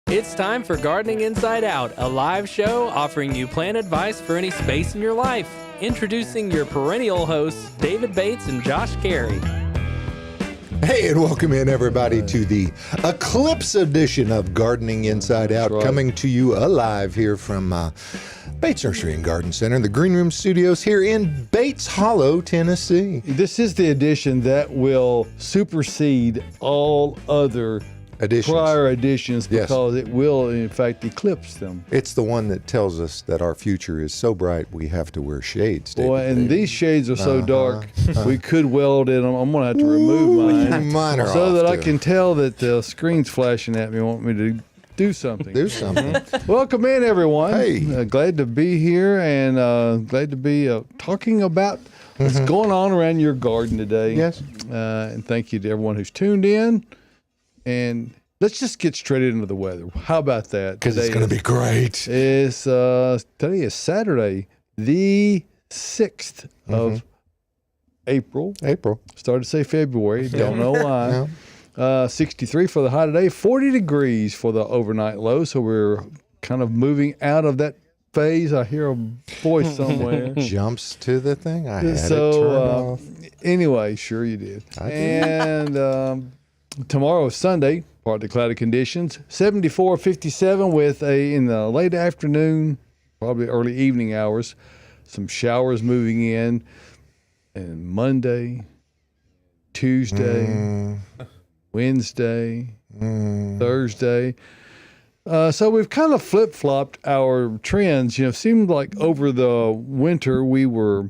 It's time for Gardening Inside Out, a live show offering you plant advice for any space in your life. Introducing your perennial hosts, David Bates and Josh Carey. Hey, and welcome in, everybody, to the Eclipse edition of Gardening Inside Out, coming to you alive here from Bates Nursery and Garden Center, the Green Room Studios here in Bates Hollow, Tennessee. This is the edition that will supersede all other prior editions because it will, in fact, eclipse them. It's the one that tells us that our future is so bright we have to wear shades. These shades are so dark, we could weld in them. I'm going to have to remove mine so that I can tell that the screen's flashing at me, want me to do something. Welcome in, everyone. Hey. Glad to be here and glad to be talking about what's going on around your garden today. Yes. And thank you to everyone who's tuned in. And let's just get straight into the weather. How about that? Because it's going to be great. Today is Saturday, the 6th of April. Started to say February. Don't know why. No. 63 for the high today, 40 degrees for the overnight low. So we're kind of moving out of that phase. I hear a voice somewhere. Jumps to the thing. I had it turned off. Anyway, sure you did. And tomorrow is Sunday, partly cloudy conditions, 74, 57 with in the late afternoon, probably early evening hours, some showers moving in. And Monday, Tuesday, Wednesday, Thursday. So we've kind of flip-flopped our trends. It seemed like over the winter we were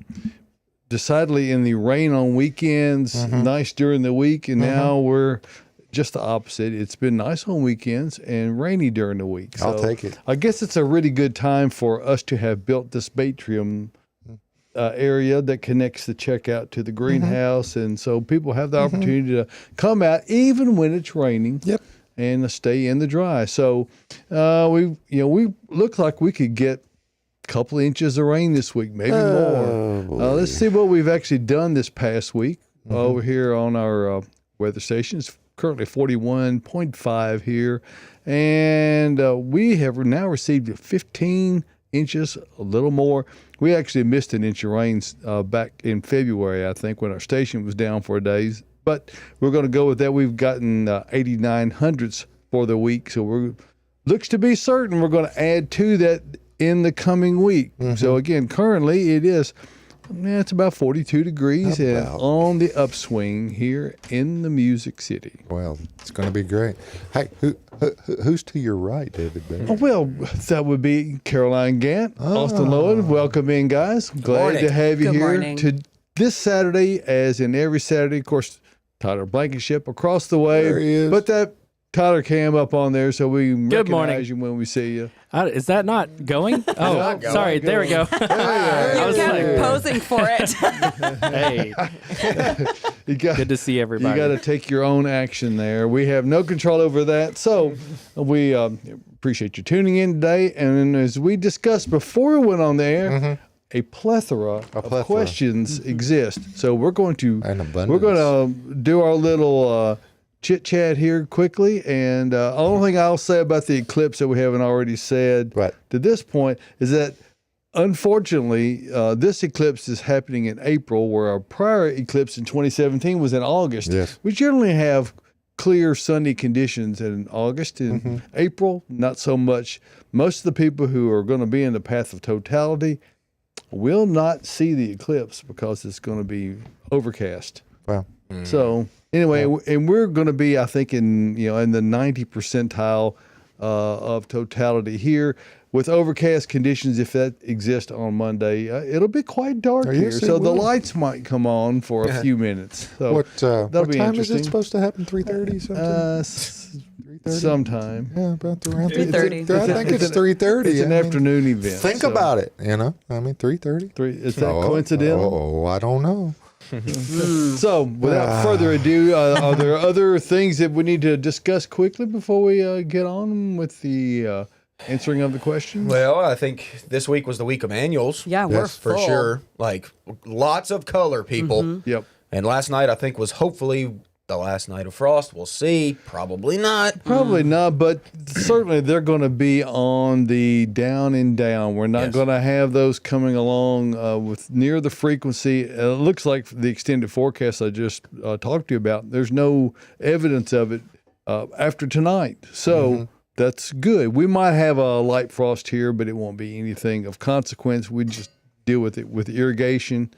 decidedly in the rain on weekends, nice during the week, and now we're just the opposite. It's been nice on weekends and rainy during the week. So I'll take it. I guess it's a really good time for us to have built this Batrium area that connects the checkout to the greenhouse, and so people have the opportunity to come out even when it's raining. And stay in the dry. So we look like we could get couple inches of rain this week, maybe more. Let's see what we've actually done this past week over here on our weather station. It's currently 41.5 here, and we have now received 15 inches, a little more. We actually missed an inch of rain back in February, I think, when our station was down for days. But we're going to go with that. We've gotten 89 hundredths for the week, so looks to be certain we're going to add to that in the coming week. So again, currently it's about 42 degrees and on the upswing here in the Music City. Well, it's going to be great. Hey, who's to your right, David? Well, that would be Caroline Gant, Austin Lowen. Welcome in, guys. Glad to have you here to this Saturday, as in every Saturday. Of course, Tyler Blankenship across the way. There he is. Put that Tyler cam up on there so we recognize you when we see you. Is that not going? Oh, sorry. There we go. You kept posing for it. Hey, good to see everybody. You got to take your own action there. We have no control over that. So we appreciate you tuning in today. And as we discussed before we went on the air, a plethora of questions exist. So we're going to do our little chit chat here quickly, and only thing I'll say about the eclipse that we haven't already said to this point is that unfortunately this eclipse is happening in April, where our prior eclipse in 2017 was in August. We generally have clear sunny conditions in August. In April, not so much. Most of the people who are going to be in the path of totality will not see the eclipse because it's going to be overcast. So anyway, and we're going to be, I think, in the 90 percentile of totality here with overcast conditions. If that exists on Monday, it'll be quite dark here, so the lights might come on for a few minutes. So what time is it interesting. supposed to happen? 3:30 something? 3:30? Sometime. Yeah, about around 3:30. I think it's 3:30. It's an afternoon event. Think about it. 3:30. Is that coincidental? Oh, I don't know. So, without further ado, are there other things that we need to discuss quickly before we get on with the answering of the questions? Well, I think this week was the week of annuals. Yeah, we're for sure. Like lots of color, people. Yep. And last night, I think, was hopefully the last night of frost. We'll see. Probably not. Probably not, but certainly they're going to be on the down and down. We're not Yes. going to have those coming along with near the frequency. It looks like the extended forecast I just talked to you about, there's no evidence of it after tonight. So that's good. We might have a light frost here, but it won't be anything of consequence. We just deal with it with irrigation.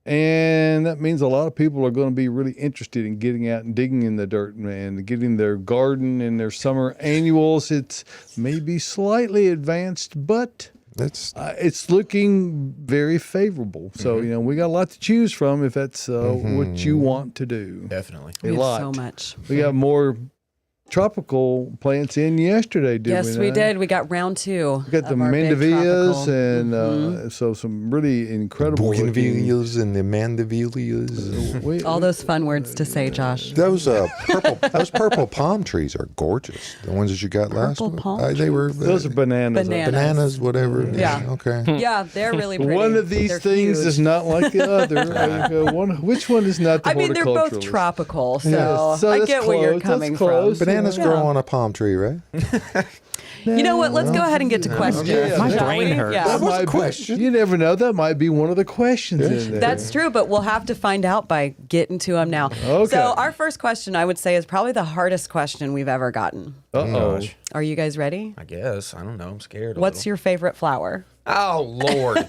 And that means a lot of people are going to be really interested in getting out and digging in the dirt and getting their garden and their summer annuals. It's maybe slightly advanced, but it's looking very favorable. So, we got a lot to choose from if that's what you want to do. Definitely. A We have lot. so much. We got more tropical plants in yesterday, didn't we? Yes, we did. We got round 2. We got the of our big mandevillas tropical. and so some really incredible looking- Bougainvilleas and the mandevillas. All those fun words to say, Josh. Those purple palm trees are gorgeous. The ones that you got last Purple week. palm They were Those are bananas. bananas, whatever. Yeah. Okay. Yeah, they're really pretty. One of these They're things huge. is not like the other. Which one is not the I mean, they're both horticulturalist? tropical, so, Yes, so I that's get where you're close, that's coming close. from. Bananas grow on a palm tree, right? You know what? Let's go ahead and get to questions. Yeah, My shall brain we? hurts. Yeah. That was a might be- question. You never know. That might be one of the questions in there. That's true, but we'll have to find out by getting to them now. Okay. So our first question, I would say, is probably the hardest question we've ever gotten. Uh-oh. Gosh. Are you guys ready? I guess. I don't know. I'm scared. What's your favorite flower? Oh, Lord.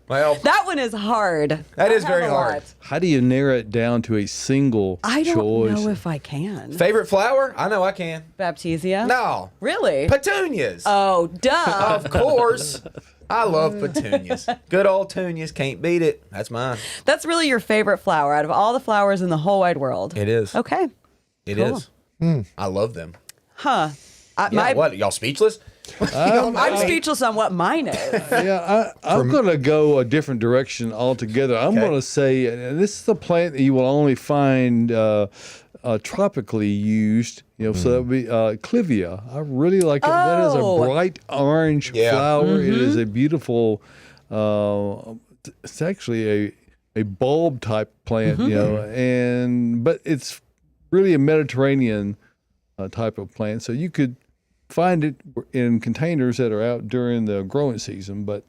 Well, That one is hard. that is I have very a hard. lot. How do you narrow it down to a single I don't choice? know if I can. Favorite flower? I know I can. Baptisia? No. Really? Petunias. Oh, duh. Of course. I love petunias. Good old petunias. Can't beat it. That's mine. That's really your favorite flower out of all the flowers in the whole wide world. It is. Okay. It cool. is. I love them. Huh. Yeah, what? Y'all speechless? I'm speechless on what mine is. Yeah, I'm going to go a different direction altogether. I'm Okay. going to say this is a plant that you will only find tropically used. So that would be clivia. I really like it. That is a Oh. bright orange Yeah. flower. It is a beautiful. It's actually a bulb type plant, but it's really a Mediterranean type of plant. So you could find it in containers that are out during the growing season, but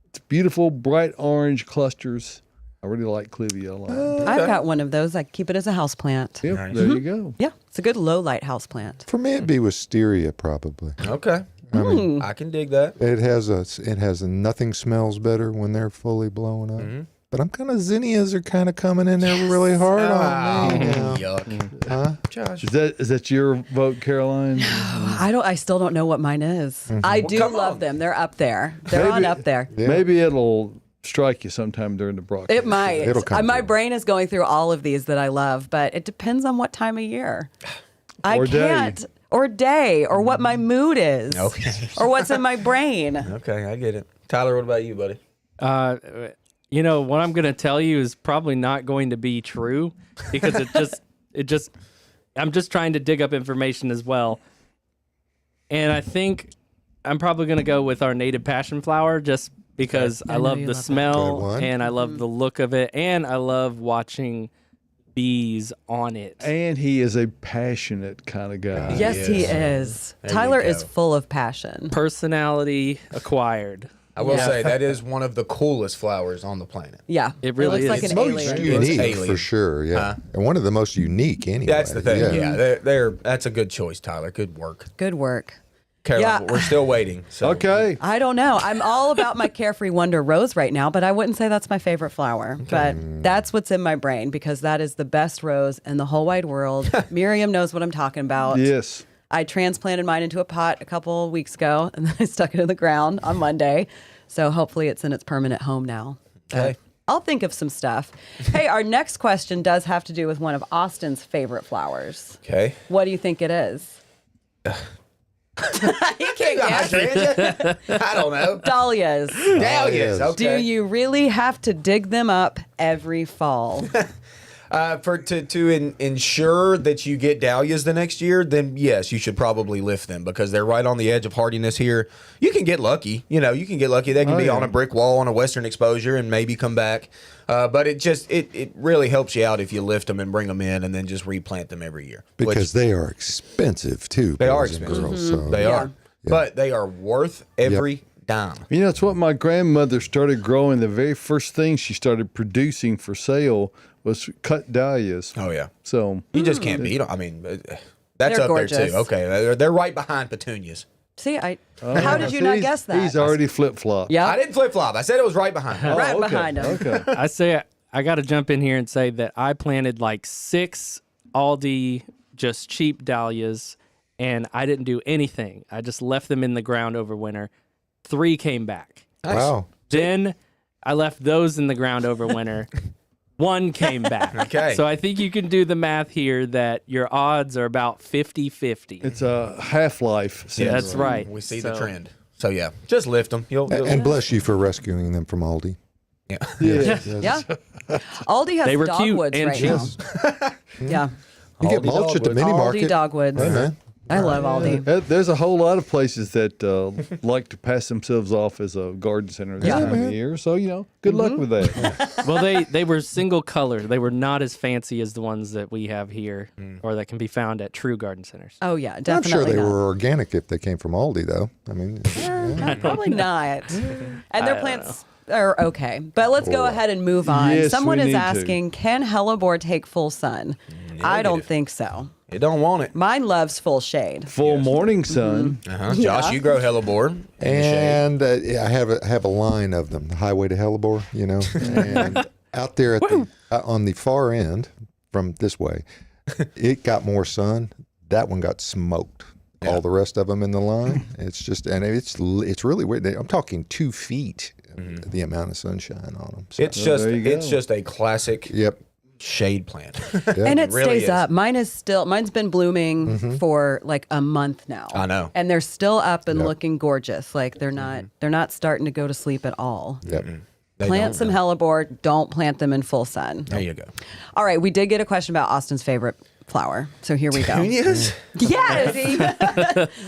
it's beautiful, bright orange clusters. I really like clivia a lot. I've got one of those. I keep it as a house plant. Yep, Nice. there you go. Yeah, it's a good low light house plant. For me, it'd be wisteria probably. Okay. I can dig that. It has nothing smells better when they're fully blown up. But I'm kind of zinnias are kind of coming in there really hard on me. now. Yuck. Josh. Is that your vote, Caroline? I still don't know what mine is. I do come love on. them. They're up there. They're on up there. Yeah. Maybe it'll strike you sometime during the broadcast. It might. It'll come My through. brain is going through all of these that I love, but it depends on what time of year. I Or day. can't. Or day, or what my mood is. Okay. Or what's in my brain. Okay, I get it. Tyler, what about you, buddy? What I'm going to tell you is probably not going to be true because I'm just trying to dig up information as well. And I think I'm probably going to go with our native passion flower just because I know love you the love that. smell Good one. and I love the look of it and I love watching bees on it. And he is a passionate kind of guy. Yes, he is. There you Tyler is go. full of passion. Personality acquired. I will say that is one of the coolest flowers on the planet. Yeah. It really looks is. like It's an most alien. unique. Unique Alien. for sure, yeah. And one of the most unique anyway. That's the thing. Yeah, that's a good choice, Tyler. Good work. Good work. Caroline, Yeah. we're still waiting. So. Okay. I don't know. I'm all about my Carefree Wonder Rose right now, but I wouldn't say that's my favorite flower. But that's what's in my brain because that is the best rose in the whole wide world. Miriam knows what I'm talking about. Yes. I transplanted mine into a pot a couple weeks ago, and then I stuck it in the ground on Monday. So hopefully it's in its permanent home now. Okay. I'll think of some stuff. Hey, our next question does have to do with one of Austin's favorite flowers. Okay. What do you think it is? You can't guess. I don't know. Dahlias. Dahlias. Okay. Do you really have to dig them up every fall? Ensure that you get dahlias the next year, then yes, you should probably lift them because they're right on the edge of hardiness here. You can get lucky. You can get lucky. They can be on a brick wall on a western exposure and maybe come back. But it really helps you out if you lift them and bring them in and then just replant them every year. Because they are expensive too. They are boys and expensive. girls, so. They are. But they are worth every dime. It's what my grandmother started growing. The very first thing she started producing for sale was cut dahlias. Oh, yeah. So You just can't beat them. I mean, that's They're up gorgeous. there too. Okay, they're right behind petunias. See, how did you not guess that? He's already flip-flopped. Yeah, I didn't flip flop. I said it was right behind. right okay, behind him. Okay. I say I got to jump in here and say that I planted like 6 Aldi just cheap dahlias, and I didn't do anything. I just left them in the ground over winter. 3 came back. Wow. Then I left those in the ground over winter. 1 came back. Okay. So I think you can do the math here that your odds are about 50-50. It's a half-life. Yeah, that's right. We see the So- trend. So yeah, just lift them. And bless you for rescuing them from Aldi. yeah. Yeah. Yeah, Aldi has They were cute dogwoods and right cheap. now. Yeah, You get Aldi mulch at the dogwoods. mini Aldi market. dogwoods. Hey, man. I love Aldi. There's a whole lot of places that like to pass themselves off as a garden center this Yeah. time of year. So, good luck with that. Well, they were single color. They were not as fancy as the ones that we have here or that can be found at true garden centers. Oh yeah, I'm definitely. sure they not. were organic if they came from Aldi, though. I mean, Probably not. And their plants are okay. But let's go ahead and move on. Yes, Someone we is need to. asking, can hellebore take full sun? I don't think so. You don't want it. Mine loves full shade. Full morning sun. Josh, you grow hellebore. and yeah, I have a line of them, the highway to Hellebore, and out there at on the far end from this way, it got more sun. That one got smoked. All the rest of them in the line, it's just, and it's really weird. I'm talking 2 feet, the amount of sunshine on them. So, there you go. It's just a classic yep. shade plant. And it really stays is. up. Mine's been blooming for like a month now. I know. And they're still up and looking gorgeous. Like they're not starting to go to sleep at all. Yep. Plant some hellebore. Don't plant them in full sun. There you go. All right, we did get a question about Austin's favorite flower. So here we go. Petunias? Yes.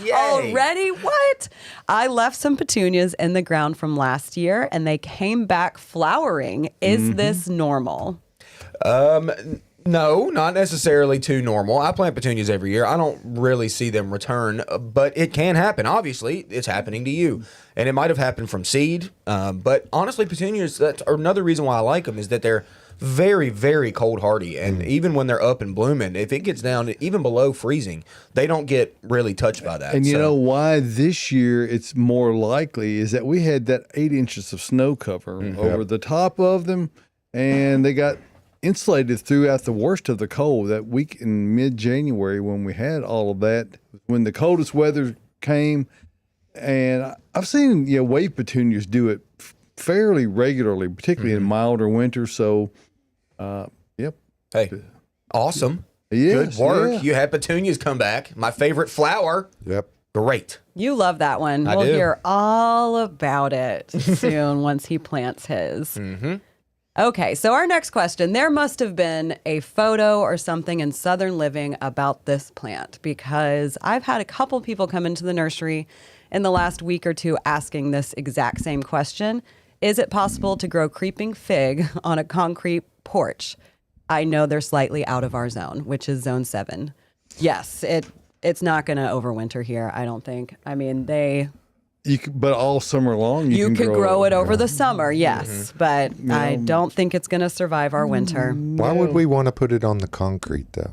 Yay. Already? What? I left some petunias in the ground from last year and they came back flowering. Is this normal? No, not necessarily too normal. I plant petunias every year. I don't really see them return, but it can happen. Obviously, it's happening to you. And it might have happened from seed. But honestly, petunias, that's another reason why I like them is that they're very, very cold hardy. And even when they're up and blooming, if it gets down to even below freezing, they don't get really touched by that. And you So- know why this year it's more likely is that we had that 8 inches of snow cover over the top of them, and they got insulated throughout the worst of the cold that week in mid-January when we had all of that, when the coldest weather came. And I've seen wave petunias do it fairly regularly, particularly in milder winter. So, yep. Hey, awesome. Yes, Good work. yeah. You had petunias come back. My favorite flower. Yep. Great. You love that one. I We'll do. hear all about it soon once he plants his. Okay, so our next question. There must have been a photo or something in Southern Living about this plant because I've had a couple people come into the nursery in the last week or two asking this exact same question. Is it possible to grow creeping fig on a concrete porch? I know they're slightly out of our zone, which is zone 7. Yes, it's not going to overwinter here, I don't think. I mean, But all summer long, you can could grow it over the summer, yes, Mm-hmm. but I don't think it's going to survive our winter. Why would we want to put it on the concrete, though?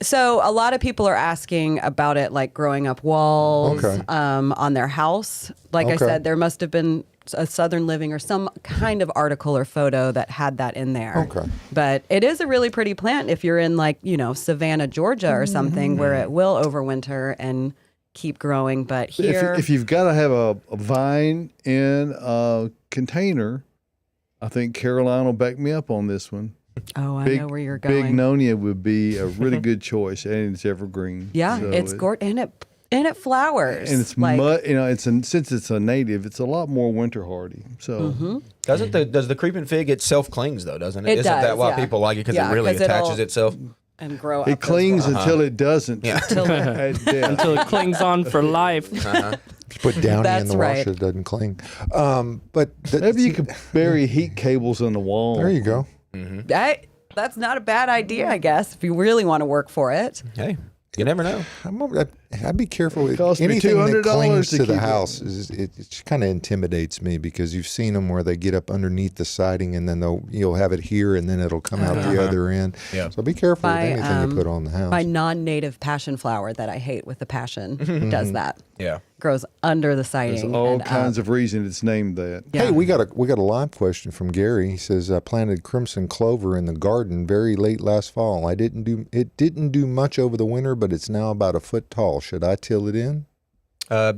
So a lot of people are asking about it, like growing up walls Okay. on their house. Like I Okay. said, there must have been a Southern Living or some kind of article or photo that had that in there. Okay. But it is a really pretty plant if you're in like, Savannah, Georgia or something where it will overwinter and keep growing. But here, If you've got to have a vine in a container, I think Caroline will back me up on this one. oh, I know where you're Big going. Nonia would be a really good choice, and it's evergreen. Yeah, So it's gorgeous, and And it flowers. And it's since it's a native, it's a lot more winter hardy. So Does the creeping fig it self clings though? Doesn't it? It Isn't that does, why yeah. people like it because Yeah, it really 'cause attaches it'll- itself? and grow up. it clings until it doesn't. Yeah. At death. Until it clings on for life. Just put Downy in That's the right. washer, it doesn't cling. But Maybe you could bury heat cables in the wall. there you go. That's not a bad idea, I guess, if you really want to work for it. Hey, you never know. I'd be careful with Cost me anything that $200 clings to to the keep it. house. It kind of intimidates me because you've seen them where they get up underneath the siding and then you'll have it here and then it'll come out the other end. Yeah. So be careful My, with anything you put on the house. My non-native passion flower that I hate with the passion does that. Yeah. Grows under the There's siding. all and kinds of reason it's named that. Yeah. Hey, we got a live question from Gary. He says, "I planted crimson clover in the garden very late last fall. It didn't do much over the winter, but it's now about a foot tall. Should I till it in?" I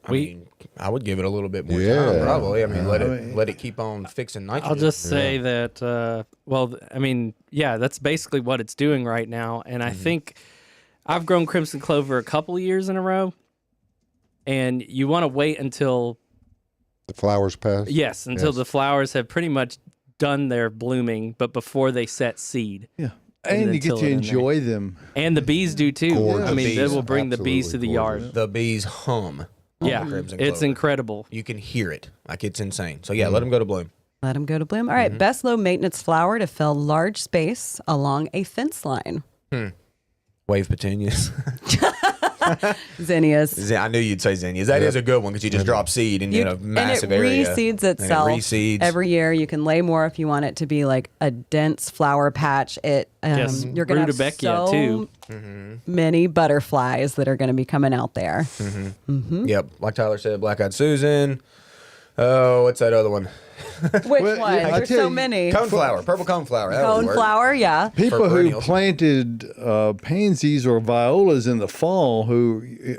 mean, I would give it a little bit more Yeah. time, probably. I mean, let it keep on fixing nitrogen. I'll just say that, that's basically what it's doing right now. And I think I've grown crimson clover a couple of years in a row. And you want to wait until, The flowers pass. until the flowers have pretty much done their blooming, but before they set seed. Yeah. And And then you get till to it in there. enjoy them. And the bees do too. Gorgeous. I mean, they Bees, will bring the bees to the absolutely yard. gorgeous. the bees hum. on Yeah, crimson it's clover. incredible. You can hear it. Like it's insane. So yeah, let them go to bloom. Let them go to bloom. All right, best low maintenance flower to fill large space along a fence line. Wave petunias. Zinnias. I knew you'd say zinnias. That is a good one because you just drop seed in a massive and it area. reseeds itself And it reseeds. every year. You can lay more if you want it to be like a dense flower patch. Yes, You're going to have rudbeckia, so too. many butterflies that are going to be coming out there. Yep, like Tyler said, black-eyed Susan. Oh, what's that other one? Which Well, one? yeah, I There's tell so you, many. Coneflower, purple coneflower. That would work. Coneflower, yeah. People who perennials. planted pansies or violas in the fall, they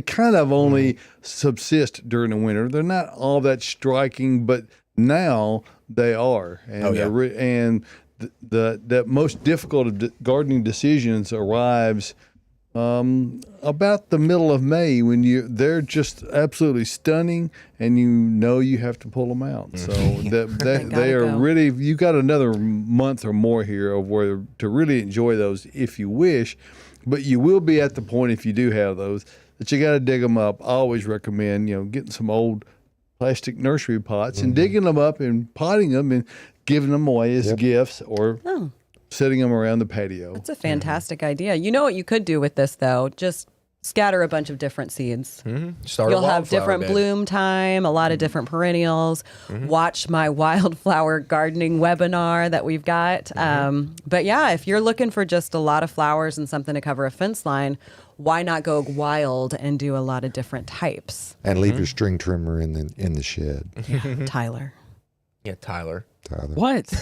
kind of only subsist during the winter. They're not all that striking, but now they are. And Oh, yeah. the most difficult of gardening decisions arrives about the middle of May when they're just absolutely stunning, and you have to pull them out. So they are go. really, you got another month or more here of where to really enjoy those if you wish, but you will be at the point if you do have those that you got to dig them up. I always recommend getting some old plastic nursery pots and digging them up and potting them and giving them away as gifts or setting them around the patio. It's a fantastic idea. You know what you could do with this, though? Just scatter a bunch of different seeds. Start You'll a have wildflower different bed. bloom time, a lot of different perennials. Watch my wildflower gardening webinar that we've got. But yeah, if you're looking for just a lot of flowers and something to cover a fence line, why not go wild and do a lot of different types? And leave your string trimmer in the shed, Tyler. Yeah, Tyler. Tyler. What?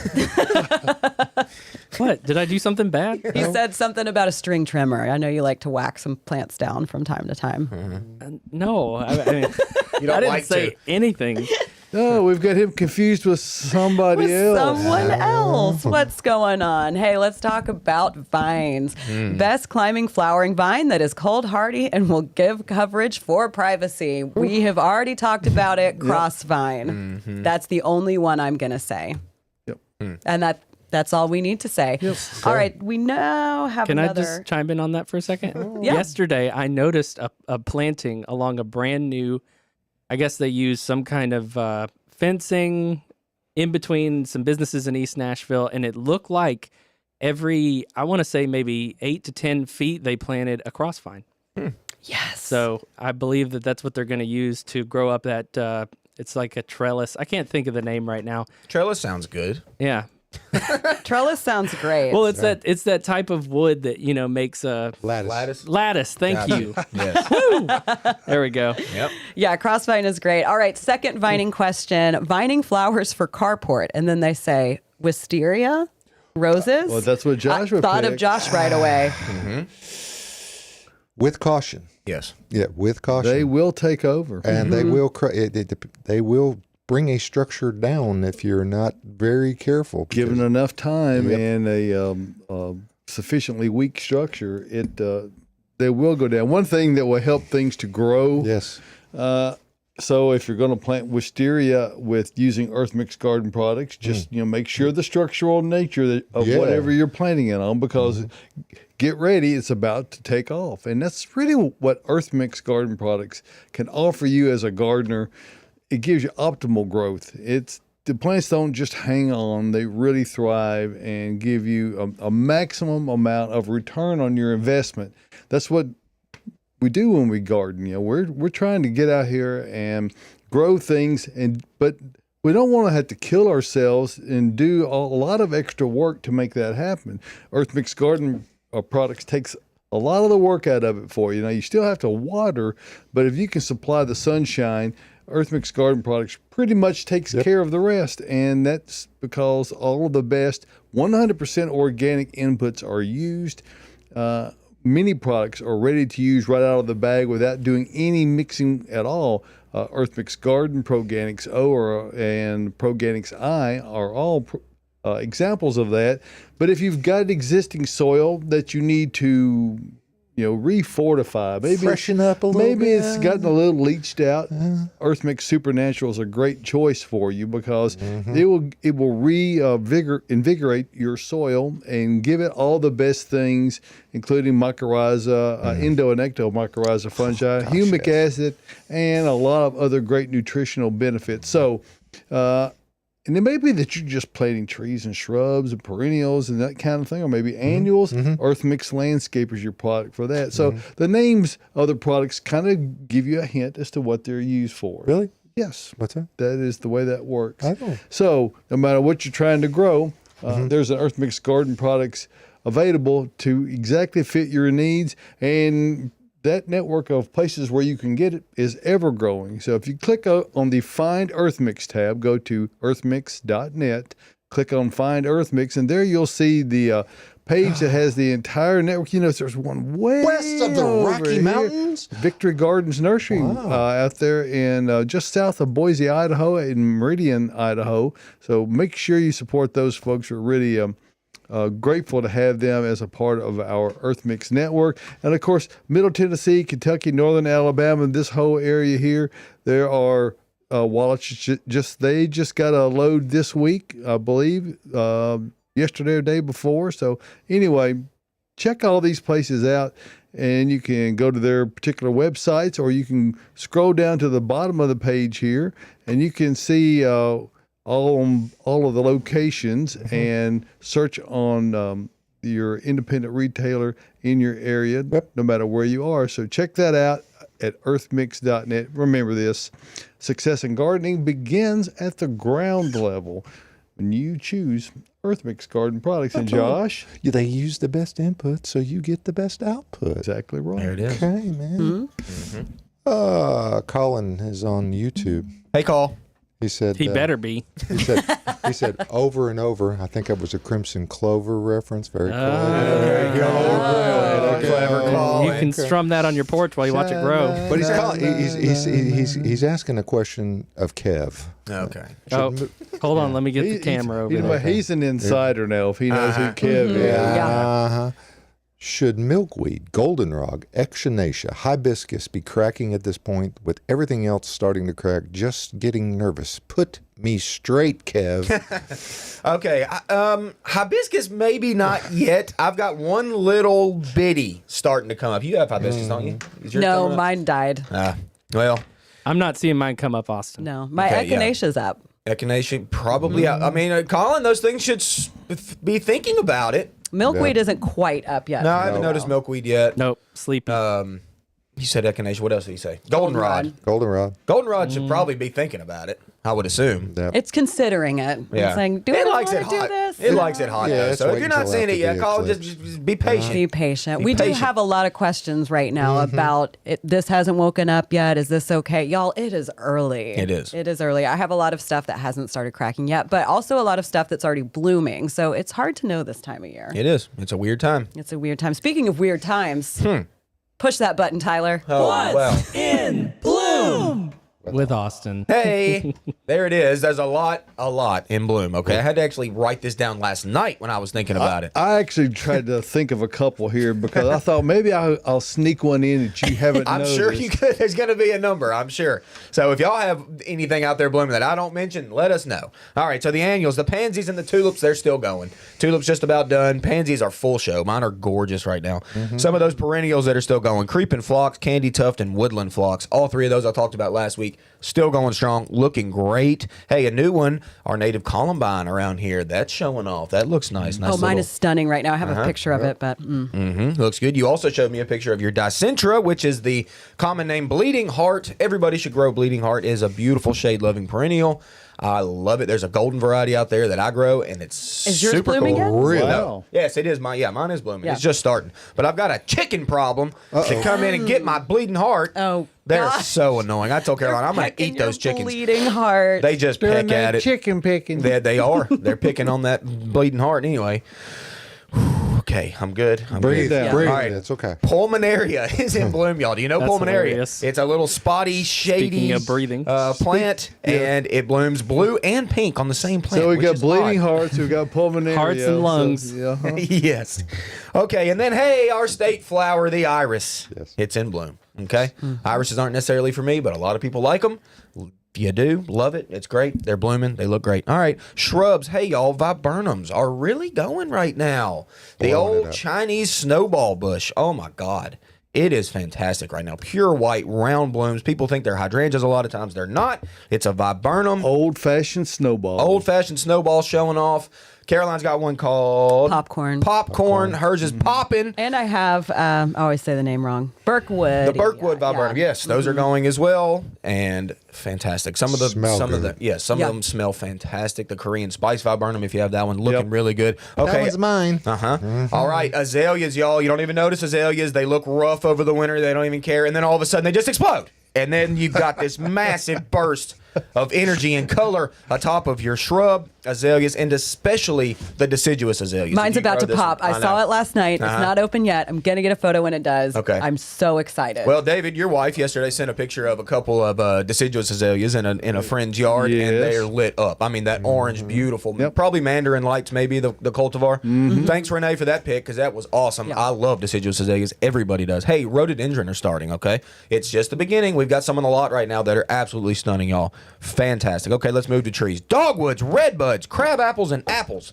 What? Did I do something bad? He said something about a string trimmer. I know you like to whack some plants down from time to time. No, I mean, You don't I didn't like say to. anything. Oh, we've got him confused with somebody With else. someone else. What's going on? Hey, let's talk about vines. Best climbing flowering vine that is cold hardy and will give coverage for privacy. We have already talked about it, cross vine. That's the only one I'm going to say. Yep. And that's all we need to say. All right, we now have Can I another. just chime in on that for a second? Yeah. Yesterday, I noticed a planting along a brand new, I guess they use some kind of fencing in between some businesses in East Nashville, and it looked like I want to say maybe 8 to 10 feet, they planted a crossvine. Yes. So I believe that's what they're going to use to grow up that, it's like a trellis. I can't think of the name right now. Trellis sounds good. Yeah. Trellis sounds great. Well, it's that type of wood that, makes a Lattice. lattice. Thank Gotcha. you. Yes. There we go. Yep. Yeah, crossvine is great. All right, second vining question. Vining flowers for carport. And then they say wisteria, roses. Well, that's what Josh I would thought of pick. Josh right away. With caution. Yes. Yeah, with caution. They will take over. and they will they will bring a structure down if you're not very careful. Given enough time Yep. and a sufficiently weak structure, they will go down. One thing that will help things to grow. Yes. So if you're going to plant wisteria with using Earth Mix garden products, just make sure the structural nature of whatever you're planting it on, because get ready, it's about to take off. And that's really what Earth Mix garden products can offer you as a gardener. It gives you optimal growth. The plants don't just hang on; they really thrive and give you a maximum amount of return on your investment. That's what we do when we garden. We're trying to get out here and grow things, but we don't want to have to kill ourselves and do a lot of extra work to make that happen. Earth Mix garden products takes a lot of the work out of it for you. Now, you still have to water, but if you can supply the sunshine, Earth Mix garden products pretty much takes care of the rest. And that's because all of the best 100% organic inputs are used. Many products are ready to use right out of the bag without doing any mixing at all. Earth Mix Garden, Proganics O, and Proganics I are all examples of that. But if you've got existing soil that you need to refortify, maybe Freshen up a little maybe bit. it's gotten a little leached out. Earth Mix Supernatural is a great choice for you because it will invigorate your soil and give it all the best things, including mycorrhiza, endo and ecto mycorrhiza fungi, humic acid, and a lot of other great nutritional benefits. So, and it may be that you're just planting trees and shrubs and perennials and that kind of thing, or maybe annuals. Earth Mix Landscape is your product for that. So the names of the products kind of give you a hint as to what they're used for. Really? Yes. What's that? That is the way that works. I know. So no matter what you're trying to grow, there's an Earth Mix garden products available to exactly fit your needs, and that network of places where you can get it is ever growing. So if you click on the Find Earth Mix tab, go to earthmix.net, click on Find Earth Mix, and there you'll see the page that has the entire network. There's one way West of the over Rocky here. Mountains? Victory Gardens Nursery out there in just south of Boise, Idaho, in Meridian, Idaho. So make sure you support those folks. We're really grateful to have them as a part of our Earth Mix network. And of course, Middle Tennessee, Kentucky, Northern Alabama, this whole area here, there are wallets. They just got a load this week, I believe, yesterday or day before. So anyway, check all these places out, and you can go to their particular websites, or you can scroll down to the bottom of the page here, and you can see all of the locations and search on your independent retailer in your area, no matter where you are. So check that out at earthmix.net. Remember this, success in gardening begins at the ground level when you choose Earth Mix garden products. And Josh? They use the best input, so you get the best output. Exactly right. There it is. Okay, man. Colin is on YouTube. Hey, Call. He said He better be. He said over and over. I think it was a Crimson Clover reference. Very clever. There you go. Clever call. You can strum that on your porch while you watch it grow. But he's asking a question of Kev. Okay. Oh, hold on. Let me get the camera over there. He's an insider now if he knows who Kev is. Yeah. Should milkweed, goldenrod, echinacea, hibiscus be cracking at this point with everything else starting to crack? Just getting nervous. Put me straight, Kev. Okay. Hibiscus, maybe not yet. I've got one little bitty starting to come up. You have hibiscus, don't you? Is yours No, coming up? mine died. Well, I'm not seeing mine come up, Austin. No, my Okay, yeah. echinacea's up. echinacea, probably. I mean, Colin, those things should be thinking about it. Milkweed isn't quite up yet. No, I haven't noticed milkweed yet. Nope. Sleepy. He said echinacea. What else did he say? Goldenrod. Goldenrod. Goldenrod should probably be thinking about it, I would assume. It's considering it. Yeah. It's saying, do I want to do this? It likes it hot. Yeah, though. it's So if waiting you're not till seeing after it yet, the Colin, eclipse. just be patient. Be patient. Be We do patient. have a lot of questions right now about this hasn't woken up yet. Is this okay? Y'all, it is early. It is. It is early. I have a lot of stuff that hasn't started cracking yet, but also a lot of stuff that's already blooming. So it's hard to know this time of year. It is. It's a weird time. It's a weird time. Speaking of weird times, push that button, Tyler. Oh, well. in bloom. with Austin. Hey, there it is. There's a lot in bloom. Okay, I had to actually write this down last night when I was thinking about it. I actually tried to think of a couple here because I thought maybe I'll sneak one in that you haven't I'm noticed. sure you could. There's going to be a number, I'm sure. So if y'all have anything out there blooming that I don't mention, let us know. All right, so the annuals, the pansies and the tulips, they're still going. Tulips just about done. Pansies are full show. Mine are gorgeous right now. Some of those perennials that are still going, creeping phlox, candy tuft, and woodland phlox. All three of those I talked about last week. Still going strong, looking great. Hey, a new one, our native columbine around here. That's showing off. That looks nice. Oh, mine is stunning right now. I have a picture of it, but Looks good. You also showed me a picture of your dicentra, which is the common name bleeding heart. Everybody should grow bleeding heart. It is a beautiful shade-loving perennial. I love it. There's a golden variety out there that I grow, and it's Is yours super blooming cool. yet? Really? Wow. Yes, it is. Mine is blooming. Yeah. It's just starting. But I've got a chicken problem to come in and get my bleeding heart. Oh, They're gosh. so annoying. I told Caroline, I'm going to Pecking eat those your chickens. Bleeding heart. They just Doing peck at that it. chicken picking. They are. They're picking on that bleeding heart anyway. Okay, I'm good. Breathe, down. breathe. All right. It's okay. Pulmonaria is in bloom, y'all. Do you know That's pulmonaria? hilarious. It's a little spotty, shady Speaking of breathing. plant, and it blooms blue and pink on the same plant. So we which got is bleeding odd. hearts, we got pulmonary. Hearts and lungs. Yes. Okay, and then hey, our state flower, the iris. Yes. It's in bloom. Okay, irises aren't necessarily for me, but a lot of people like them. You do love it. It's great. They're blooming. They look great. All right, shrubs. Hey, y'all, viburnums are really going right now. The Blowing it old up. Chinese snowball bush. Oh my God. It is fantastic right now. Pure white, round blooms. People think they're hydrangeas a lot of times. They're not. It's a viburnum. Old fashioned snowball. Old-fashioned snowball showing off. Caroline's got one called Popcorn. Popcorn. Hers is popping. And I have, I always say the name wrong, Birkwood. The Birkwood viburnum. Yes, those are going as well, and fantastic. Some of the Smell some good. of the some Yeah. of them smell fantastic. The Korean spice viburnum, if you have that one, looking Yep. really good. Okay. That was mine. All right, azaleas, y'all. You don't even notice azaleas. They look rough over the winter. They don't even care, and then all of a sudden they just explode. And then you've got this massive burst of energy and color atop of your shrub azaleas, and especially the deciduous azaleas. Mine's If you about grow to this pop. one- I saw know. it last night. It's not open yet. I'm going to get a photo when it does. Okay. I'm so excited. Well, David, your wife yesterday sent a picture of a couple of deciduous azaleas in a friend's yard, and Yes. they're lit up. I mean, that orange, beautiful, Yep. probably Mandarin lights, maybe the cultivar. Thanks, Renee, for that pick because that was awesome. Yeah. I love deciduous azaleas. Everybody does. Hey, rhododendron are starting. Okay, it's just the beginning. We've got some on the lot right now that are absolutely stunning, y'all. Fantastic. Okay, let's move to trees. Dogwoods, redbuds, crab apples, and apples.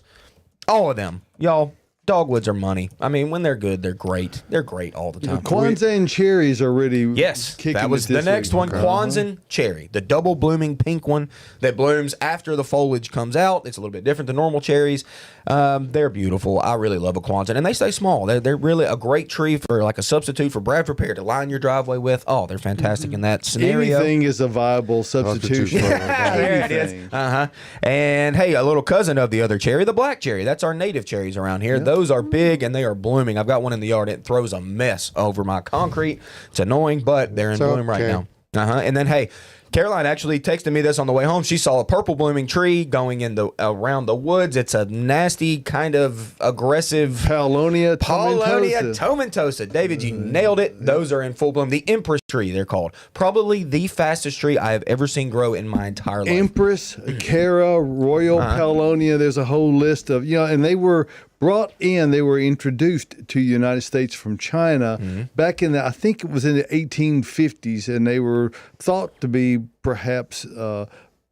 All of them, y'all. Dogwoods are money. I mean, when they're good, they're great. They're great all the time. Kwanzaa and cherries are really Yes, kicking that was it the this next week. one. Kwanzaa cherry, the double blooming pink one that blooms after the foliage comes out. It's a little bit different than normal cherries. They're beautiful. I really love a Kwanzaa, and they stay small. They're really a great tree for like a substitute for Bradford pear to line your driveway with. Oh, they're fantastic in that scenario. Anything is a viable substitution. Substitution. There it is. And hey, a little cousin of the other cherry, the black cherry. That's our native cherries around here. Those are big and they are blooming. I've got one in the yard. It throws a mess over my concrete. It's annoying, but they're in It's bloom right okay. now. And then hey, Caroline actually texted me this on the way home. She saw a purple blooming tree going in around the woods. It's a nasty kind of aggressive Paulownia Paulownia tomentosa. tomentosa. David, you nailed it. Those are in full bloom. The Empress tree, they're called. Probably the fastest tree I have ever seen grow in my entire life. Empress, Cara, Royal Paulownia. There's a whole list of, and they were brought in, they were introduced to the United States from China back in I think it was in the 1850s, and they were thought to be perhaps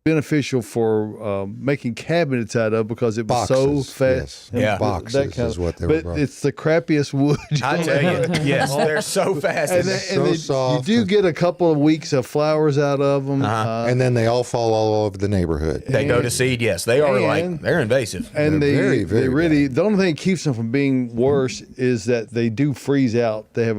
beneficial for making cabinets out of because it was so Boxes, fast. yes. Yeah. Boxes is what they were But brought. it's the crappiest wood. I tell you, yes, they're so fast. And, so soft. you do get a couple of weeks of flowers out of them. And then they all fall all over the neighborhood. They go to seed, yes. They are And- they're invasive. And They're they, very, very they really, the only thing that keeps them from being worse is that they do freeze out. They have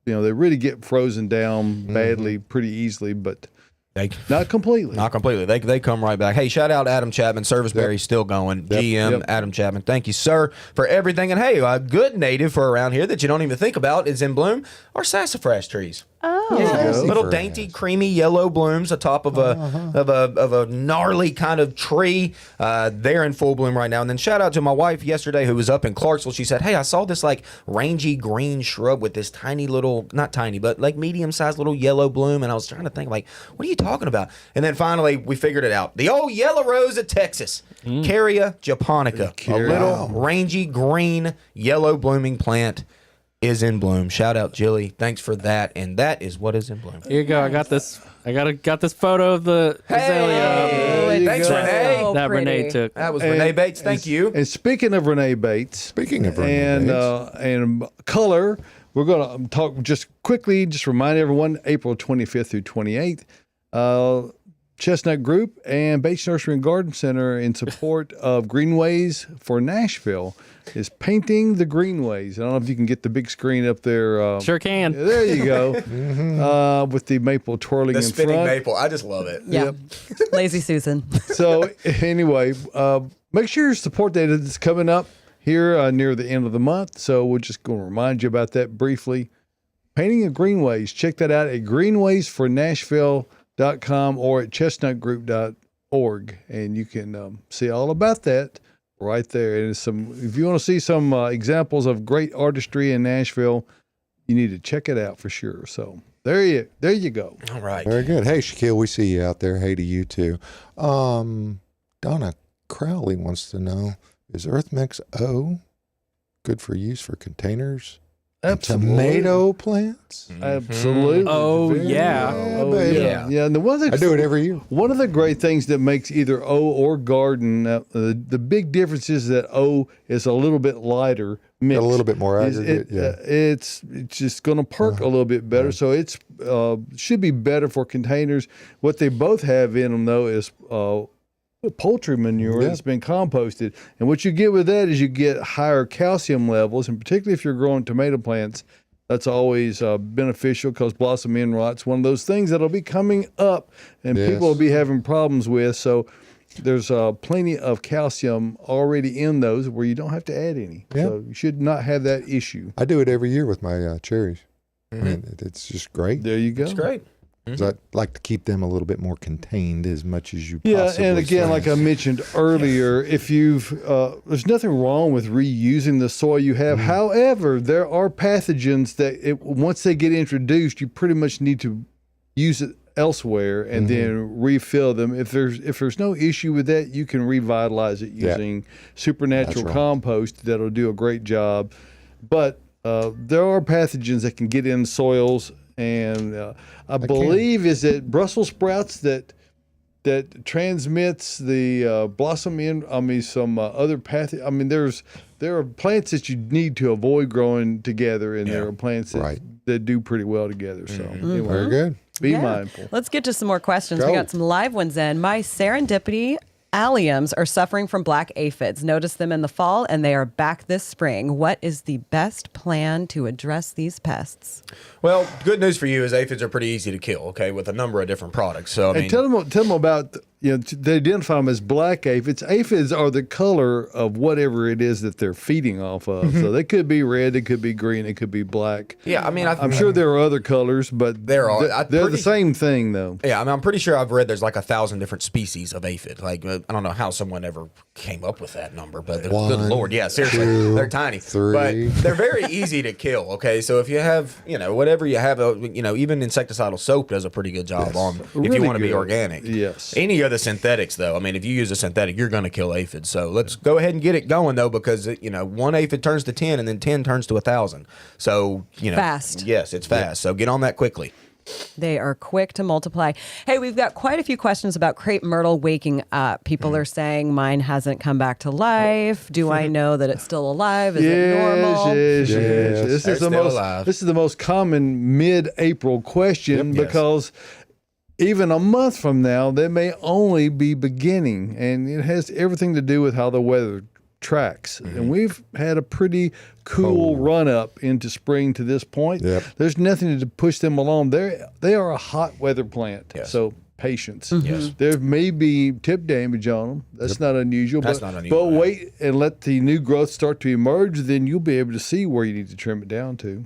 they really get frozen down badly pretty easily, but They, not completely. not completely. They come right back. Hey, shout out Adam Chapman. Serviceberry's still going. GM Yep. Adam Chapman. Thank you, sir, for everything. And hey, a good native for around here that you don't even think about is in bloom are sassafras trees. Oh. Yeah, go. little For dainty, ass. creamy yellow blooms atop of a gnarly kind of tree. They're in full bloom right now. And then shout out to my wife yesterday who was up in Clarksville. She said, "Hey, I saw this like rangy green shrub with this tiny little, not tiny, but like medium sized little yellow bloom." And I was trying to think like, what are you talking about? And then finally we figured it out. The old yellow rose of Texas, Caria japonica, a little rangy green yellow blooming plant. Is in bloom. Shout out Jilly. Thanks for that. And that is what is in bloom. Here you go. I got this. got this photo of the azalea There you Thanks, go. Renee. So that pretty. Renee took. That was Renee Bates. Thank you. And speaking of Renee Bates, Speaking of Renee Bates. and color, we're going to talk just quickly, just remind everyone, April 25th through 28th, Chestnut Group and Bates Nursery and Garden Center in support of Greenways for Nashville is painting the greenways. I don't know if you can get the big screen up there. Sure can. There you go. With the maple twirling The in spinning front. maple. I just love it. Yeah. Lazy Susan. So anyway, make sure you support that. It's coming up here near the end of the month. So we're just going to remind you about that briefly. Painting of Greenways. Check that out at greenwaysfornashville.com or at chestnutgroup.org. And you can see all about that right there. And if you want to see some examples of great artistry in Nashville, you need to check it out for sure. So there you go. All right. Very good. Hey, Shaquille, we see you out there. Hey to you too. Donna Crowley wants to know, is Earth Mix O good for use for containers? And tomato plants? Absolutely. Oh, Very yeah. good. Oh, baby. yeah. Yeah. And I do it every year. One of the great things that makes either O or garden, the big difference is that O is a little bit lighter mix. A little bit more aggregate, It's just going to perk a little bit better. So it's should be better for containers. What they both have in them, though, is poultry manure that's been composted. And what you get with that is you get higher calcium levels, and particularly if you're growing tomato plants, that's always beneficial because blossom end rot's one of those things that'll be coming up and people will be having problems with. So there's plenty of calcium already in those where you don't have to add any. Yeah. So you should not have that issue. I do it every year with my cherries. I mean, it's just great. There you go. It's great. 'Cause I like to keep them a little bit more contained as much as you Yeah, possibly and again, can. like I mentioned earlier, if you've there's nothing wrong with reusing the soil you have. However, there are pathogens that once they get introduced, you pretty much need to use it elsewhere and then refill them. If there's no issue with that, you can revitalize it using supernatural compost that'll do a great job. But there are pathogens that can get in soils. And I believe is it Brussels sprouts that transmits the blossom in. I mean, some other I mean, there are plants that you need to avoid growing together, and there are plants that do pretty well together. So anyway, Very good. be mindful. Let's get to some more questions. Go. We got some live ones in. My serendipity alliums are suffering from black aphids. Noticed them in the fall, and they are back this spring. What is the best plan to address these pests? Well, good news for you is aphids are pretty easy to kill, okay, with a number of different products. So, I mean, And tell them about, they identify them as black aphids. Aphids are the color of whatever it is that they're feeding off of. So they could be red, they could be green, it could be black. yeah, I mean, I'm sure there are other colors, but There are. they're the same thing, though. Yeah, I mean, I'm pretty sure I've read there's like 1,000 different species of aphid. Like, I don't know how someone ever came up with that number, but good Lord, yeah, seriously, they're tiny. 3. But they're very easy to kill, okay? So if you have, whatever you have, even insecticidal soap does a pretty good job on if Really you want to be good. organic. Yes. Any of the synthetics, though, I mean, if you use a synthetic, you're going to kill aphids. So let's go ahead and get it going, though, because, one aphid turns to 10 and then 10 turns to 1,000. So, Fast. Yes, it's fast. So get on that quickly. They are quick to multiply. Hey, we've got quite a few questions about crepe myrtle waking up. People are saying mine hasn't come back to life. Do I know that it's still alive? Is it normal? Yes. This They're is the still most. alive. This is the most common mid-April question Yes. because even a month from now, they may only be beginning, and it has everything to do with how the weather tracks. And we've had a pretty cool run up into spring to this point. Yep. There's nothing to push them along. They are a hot weather plant. Yes. So patience. Yes. There may be tip damage on them. That's not unusual. That's but, not unusual, But yeah. wait and let the new growth start to emerge. Then you'll be able to see where you need to trim it down to.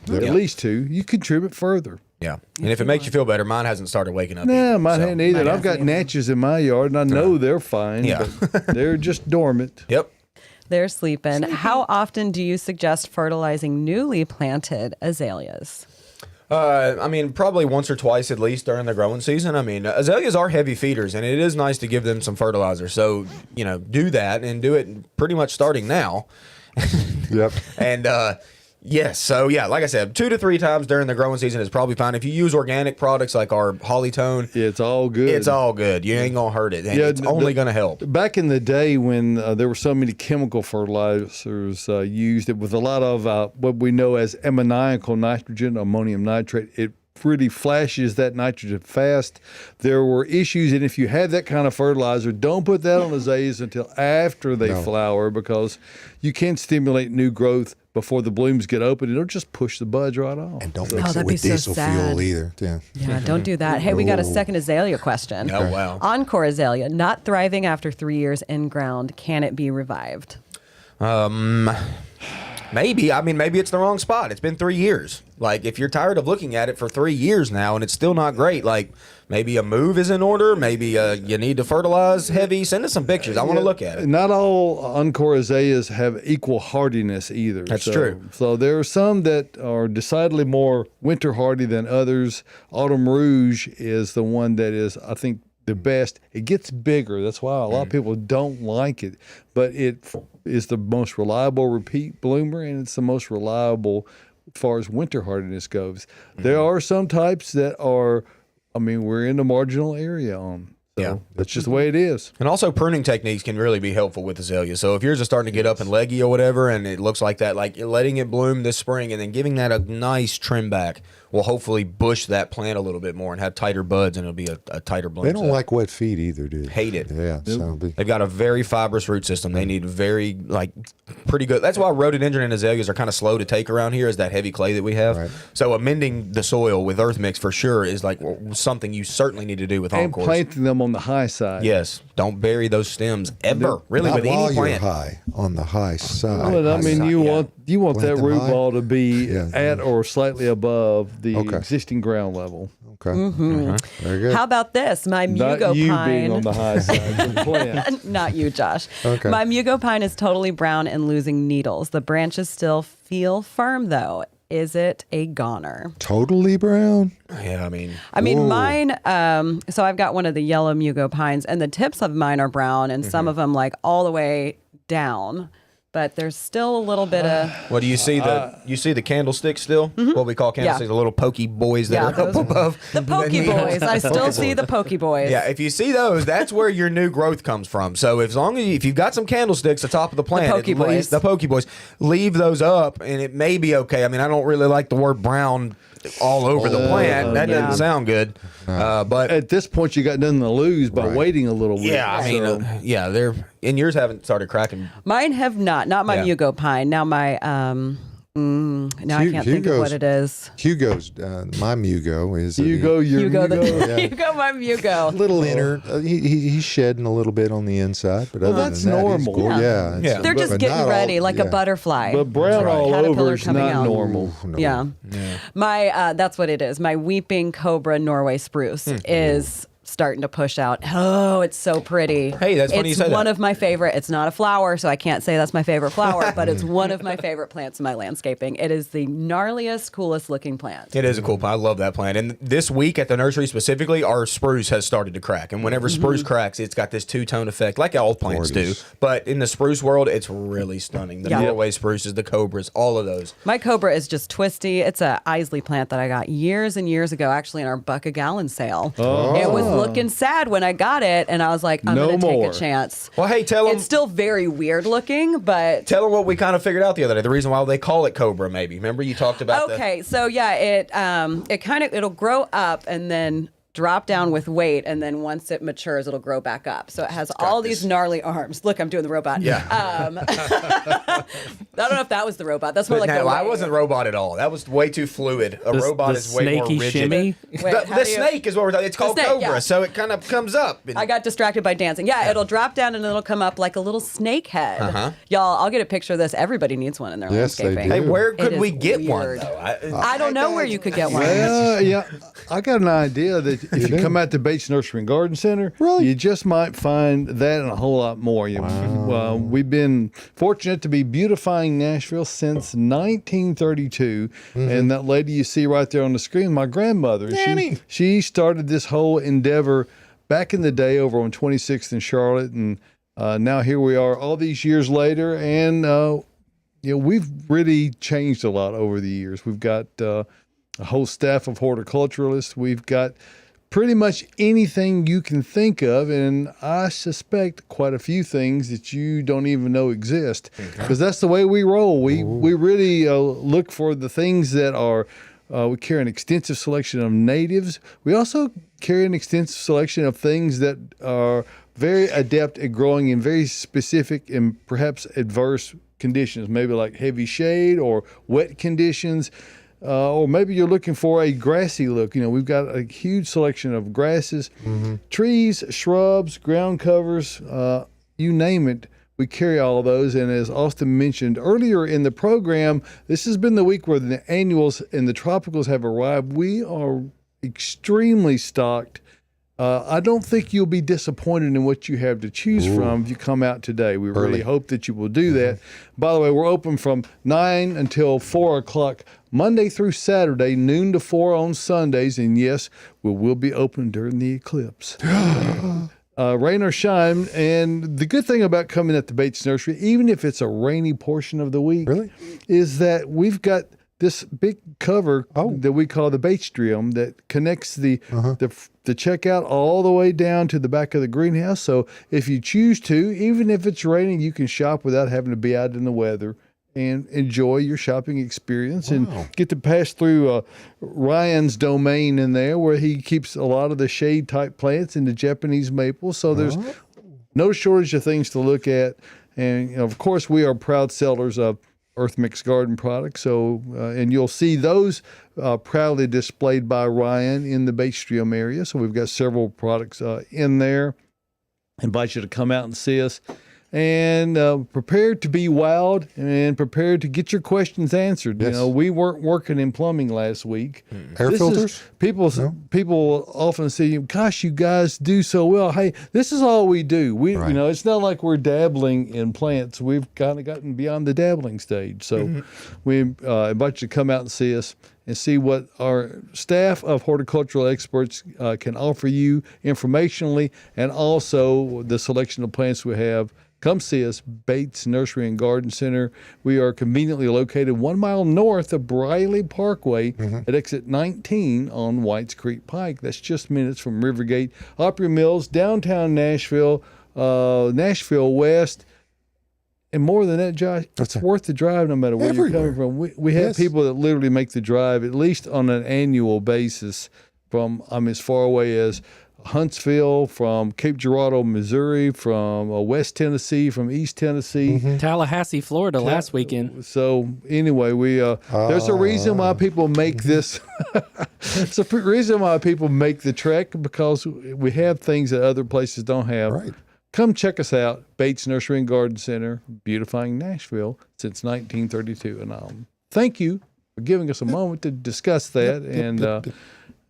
At least 2. You can trim it further. Yeah. And if it makes you feel better, mine hasn't started waking up. Nah, either, mine so. hadn't either. Mine I've got hasn't either. natches in my yard, and I know they're fine. Yeah. But they're just dormant. Yep. They're sleeping. How often do you suggest fertilizing newly planted azaleas? I mean, probably once or twice at least during the growing season. I mean, azaleas are heavy feeders, and it is nice to give them some fertilizer. So, do that and do it pretty much starting now. Yep. And yes, so yeah, like I said, 2 to 3 times during the growing season is probably fine. If you use organic products like our Holly Tone, It's all good. it's all good. You ain't gonna hurt it, and Yeah, it's only gonna help. Back in the day when there were so many chemical fertilizers used, it was a lot of what we know as ammoniacal nitrogen, ammonium nitrate. It really flashes that nitrogen fast. There were issues, and if you have that kind of fertilizer, don't put that on azaleas until after they flower, because you can stimulate new growth before the blooms get open. It'll just push the buds right off. And don't Oh, mix it that'd be with so diesel sad. fuel either. Yeah. Yeah, don't do that. Hey, we got a second azalea question. Oh wow. Encore azalea, not thriving after 3 years in ground. Can it be revived? Maybe. I mean, maybe it's the wrong spot. It's been 3 years. Like, if you're tired of looking at it for 3 years now and it's still not great, like maybe a move is in order. Maybe you need to fertilize heavy. Send us some pictures. I want to look at it. Not all Encore azaleas have equal hardiness either. That's true. So there are some that are decidedly more winter hardy than others. Autumn Rouge is the one that is, I think, the best. It gets bigger. That's why a lot of people don't like it. But it is the most reliable repeat bloomer, and it's the most reliable as far as winter hardiness goes. There are some types that are, I mean, we're in the marginal area on. So Yeah. that's just the way it is. And also pruning techniques can really be helpful with azaleas. So if yours is starting to get up and leggy or whatever, and it looks like that, like letting it bloom this spring and then giving that a nice trim back will hopefully bush that plant a little bit more and have tighter buds, and it'll be a tighter bloom. They don't set. like wet feet either, do they? Hate it. Yeah. So They've got a very fibrous root system. They need very, pretty good. That's why rhododendron and azaleas are kind of slow to take around here, is that heavy clay that we have. Right. So amending the soil with earth mix for sure is like something you certainly need to do with And encores. planting them on the high side. Yes, don't bury those stems ever. Really, not with while any you're plant. high, on the high side. But I mean, you Yeah. want Plant that them root high? ball to be Yeah. at or slightly above the Okay. existing ground level. Okay. Very good. How about this? My Not Mugo you pine. being on the high side of the plant. Not you, Josh. Okay. My Mugo pine is totally brown and losing needles. The branches still feel firm, though. Is it a goner? Totally brown. Yeah, I mean, I mean, Whoa. mine, so I've got one of the yellow Mugo pines, and the tips of mine are brown, and some of them like all the way down. But there's still a little bit of what do you see? You see the candlesticks still? What we call candlesticks, the little pokey boys that Yeah, are up those- above. the pokey boys. I still see the pokey boys. Yeah, if you see those, that's where your new growth comes from. So as long as if you've got some candlesticks atop of the plant, pokey at least- boys. the pokey boys, leave those up, and it may be okay. I mean, I don't really like the word brown all over the plant. That yeah. doesn't sound good. But At this point, you got nothing to lose by Right. waiting a little bit. yeah, I mean, So- yeah, they're and yours haven't started cracking. Mine have not. Not my Yeah. Mugo pine. Now my now I can't think of what it is. Hugo's, my Mugo is Hugo, your Hugo, the Hugo. Hugo, my a Mugo. little inner. He's shedding a little bit on the inside, but other that's than that, he's normal. gorgeous. Yeah. Yeah, Yeah. They're just but getting not all- ready, like a yeah. butterfly. But brown all Caterpillar over is coming not out. normal. No. Yeah. My that's what it is. My weeping cobra Norway spruce is starting to push out. Oh, it's so pretty. Hey, that's funny you it's say that. one of my favorite. It's not a flower, so I can't say that's my favorite flower, but it's one of my favorite plants in my landscaping. It is the gnarliest, coolest looking plant. It is a cool plant. I love that plant. And this week at the nursery specifically, our spruce has started to crack. And whenever spruce cracks, it's got this two-tone effect, like all plants Gorgeous. do. But in the spruce world, it's really stunning. The Yeah. Norway spruces, the cobras, all of those. My cobra is just twisty. It's a Isley plant that I got years and years ago, actually in our buck-a-gallon sale. It was looking sad when I got it, and I was like, I'm No going to take more. a chance. Well, hey, tell them It's still very weird looking, but what we kind of figured out the other day. The reason why they call it cobra, maybe. Remember you talked about okay. So yeah, it'll grow up and then drop down with weight, and then once it matures, it'll grow back up. So it has all these gnarly arms. Look, I'm doing the robot. Yeah. I don't know if that was the robot. That's more But like no, the I wasn't robot at all. That was way too fluid. A robot the is way more snaky rigid. shimmy. Wait, The, how the do you- snake is what we're talking. It's called snake, Cobra, yeah. so it kind of comes up. And, I got distracted by dancing. Yeah, it'll drop down and it'll come up like a little snake head. Y'all, I'll get a picture of this. Everybody needs one in their Yes, they landscaping. do. hey, where It could is we get one weird. though? I don't know where you could get one. Well, yeah, I got an idea that if you come out to Bates Nursery and Garden Center, Really? you just might find that and a whole lot more. We've been fortunate to be beautifying Nashville since 1932, and that lady you see right there on the screen, my grandmother, Nanny. she started this whole endeavor back in the day over on 26th and Charlotte, and now here we are all these years later, and we've really changed a lot over the years. We've got a whole staff of horticulturalists. We've got pretty much anything you can think of, and I suspect quite a few things that you don't even know exist, because that's the way we roll. We really look for the things that are. We carry an extensive selection of natives. We also carry an extensive selection of things that are very adept at growing in very specific and perhaps adverse conditions, maybe like heavy shade or wet conditions. Or maybe you're looking for a grassy look. We've got a huge selection of grasses, trees, shrubs, ground covers, you name it. We carry all of those. And as Austin mentioned earlier in the program, this has been the week where the annuals and the tropicals have arrived. We are extremely stocked. I don't think you'll be disappointed in what you have to choose from if you come out today. We really hope that you will do that. By the way, we're open from 9 until 4 o'clock, Monday through Saturday, noon to 4 on Sundays. And yes, we will be open during the eclipse. Rain or shine. And the good thing about coming at the Bates Nursery, even if it's a rainy portion of the week, is that we've got this big cover that we call the Bates Trim that connects the checkout all the way down to the back of the greenhouse. So if you choose to, even if it's raining, you can shop without having to be out in the weather and enjoy your shopping experience and get to pass through Ryan's domain in there, where he keeps a lot of the shade type plants and the Japanese maple. So there's no shortage of things to look at. And of course, we are proud sellers of Earth Mix Garden products. So, and you'll see those proudly displayed by Ryan in the Bates Trim area. So we've got several products in there. Invite you to come out and see us. And prepared to be wowed and prepared to get your questions answered. Yes. We weren't working in plumbing last week. Air This filters? is- people often say, "Gosh, you guys do so well." Hey, this is all we do. It's not like we're dabbling in plants. We've kind of gotten beyond the dabbling stage. So we invite you to come out and see us and see what our staff of horticultural experts can offer you informationally, and also the selection of plants we have. Come see us, Bates Nursery and Garden Center. We are conveniently located 1 mile north of Briley Parkway at exit 19 on Whites Creek Pike. That's just minutes from Rivergate, Opry Mills, downtown Nashville, Nashville West. And more than that, Josh, it's worth the drive no matter where you're coming from. We have people that literally make the drive at least on an annual basis from as far away as Huntsville, from Cape Girardeau, Missouri, from West Tennessee, from East Tennessee. Tallahassee, Florida last weekend. So anyway, there's a reason why people make this. It's a reason why people make the trek, because we have things that other places don't have. Right. Come check us out, Bates Nursery and Garden Center, beautifying Nashville since 1932. And thank you for giving us a moment to discuss that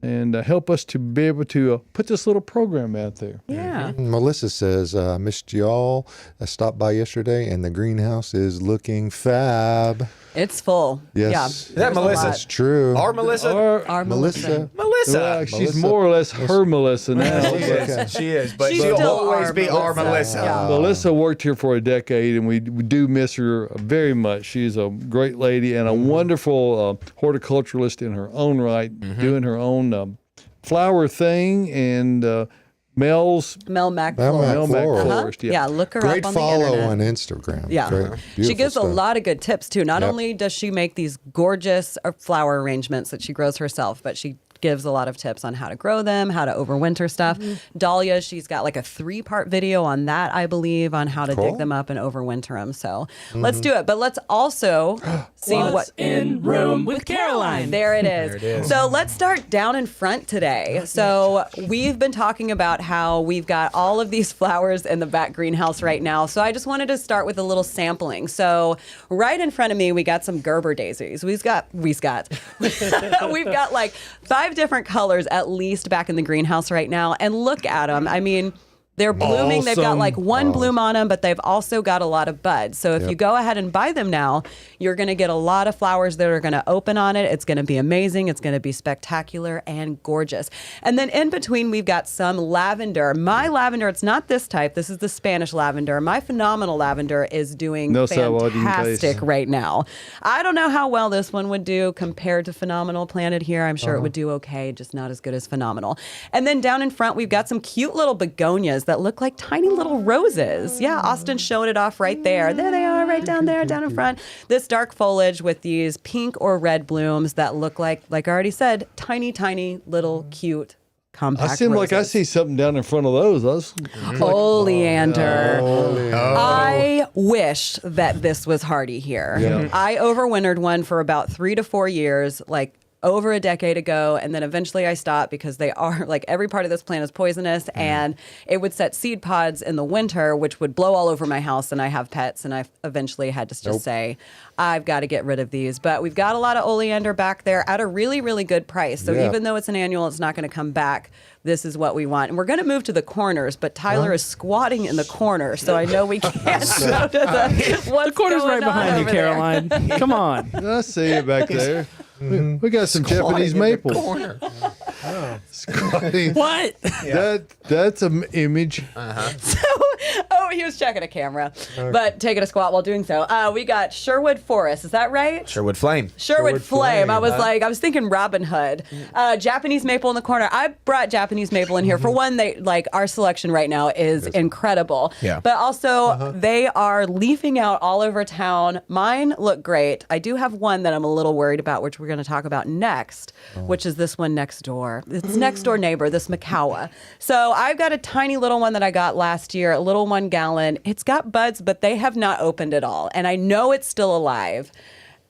and help us to be able to put this little program out there. Yeah. Melissa says, missed y'all. I stopped by yesterday and the greenhouse is looking fab. It's full. Yes. Yeah. Is that There's a Melissa? lot. That's true. Our Melissa? Our Melissa. Melissa. Well, she's Melissa. more or less her Melissa now. She is. She is. But She's she'll still always our be our Melissa. Melissa. Yeah. Melissa worked here for a decade, and we do miss her very much. She's a great lady and a wonderful horticulturalist in her own right, doing her own flower thing. And Mel Mac Florist. Yeah, look her Great up on the follow internet. on Instagram. Yeah. Great, She beautiful gives a stuff. lot of good tips too. Not only does she make these gorgeous flower arrangements that she grows herself, but she gives a lot of tips on how to grow them, how to overwinter stuff. Dahlia, she's got like a 3-part video on that, I believe, on how to dig them up and overwinter them. So let's do it. But let's also see what's in room with Caroline. There it is. So let's start down in front today. So we've been talking about how we've got all of these flowers in the back greenhouse right now. So I just wanted to start with a little sampling. So right in front of me, we got some Gerber daisies. We've got like 5 different colors at least back in the greenhouse right now. And look at them. I mean, they're blooming. They've got Awesome. like one bloom on them, but they've also got a lot of buds. So if you go ahead and buy them now, you're going to get a lot of flowers that are going to open on it. It's going to be amazing. It's going to be spectacular and gorgeous. And then in between, we've got some lavender. My lavender, it's not this type. This is the Spanish lavender. My phenomenal lavender is doing No sabor en fantastic inglés. right now. I don't know how well this one would do compared to phenomenal planted here. I'm sure it would do okay, just not as good as phenomenal. And then down in front, we've got some cute little begonias that look like tiny little roses. Yeah, Austin showed it off right there. There they are, right down there, down in front. This dark foliage with these pink or red blooms that look like I already said, tiny, tiny little cute compact I seem like I roses. see something down in front of those. I was Oleander. Oh. I wish that this was hardy here. Yeah. I overwintered one for about 3 to 4 years, like over a decade ago, and then eventually I stopped because they are like every part of this plant is poisonous, and it would set seed pods in the winter, which would blow all over my house. And I have pets, and I eventually had to just say, I've got to get rid of these. But we've got a lot of oleander back there at a really, really good price. So even though it's an annual, it's not going to come back. This is what we want. And we're going to move to the corners, but Tyler is squatting in the corner, so I know we can't go to what's The corner's going right on behind you, over there. Caroline. Come on. I see it back there. We got some Japanese maple. Corner. What? That's an image. He was checking a camera, but taking a squat while doing so. We got Sherwood Forest. Is that right? Sherwood Flame. Sherwood Flame. Flame, I was thinking Robin Hood. Japanese maple in the corner. I brought Japanese maple in here. For one, they like our selection right now is incredible. Yeah. But also they are leafing out all over town. Mine look great. I do have one that I'm a little worried about, which we're going to talk about next, which is this one next door. It's next door neighbor, this Makawa. So I've got a tiny little one that I got last year, a little 1 gallon. It's got buds, but they have not opened at all. And I know it's still alive,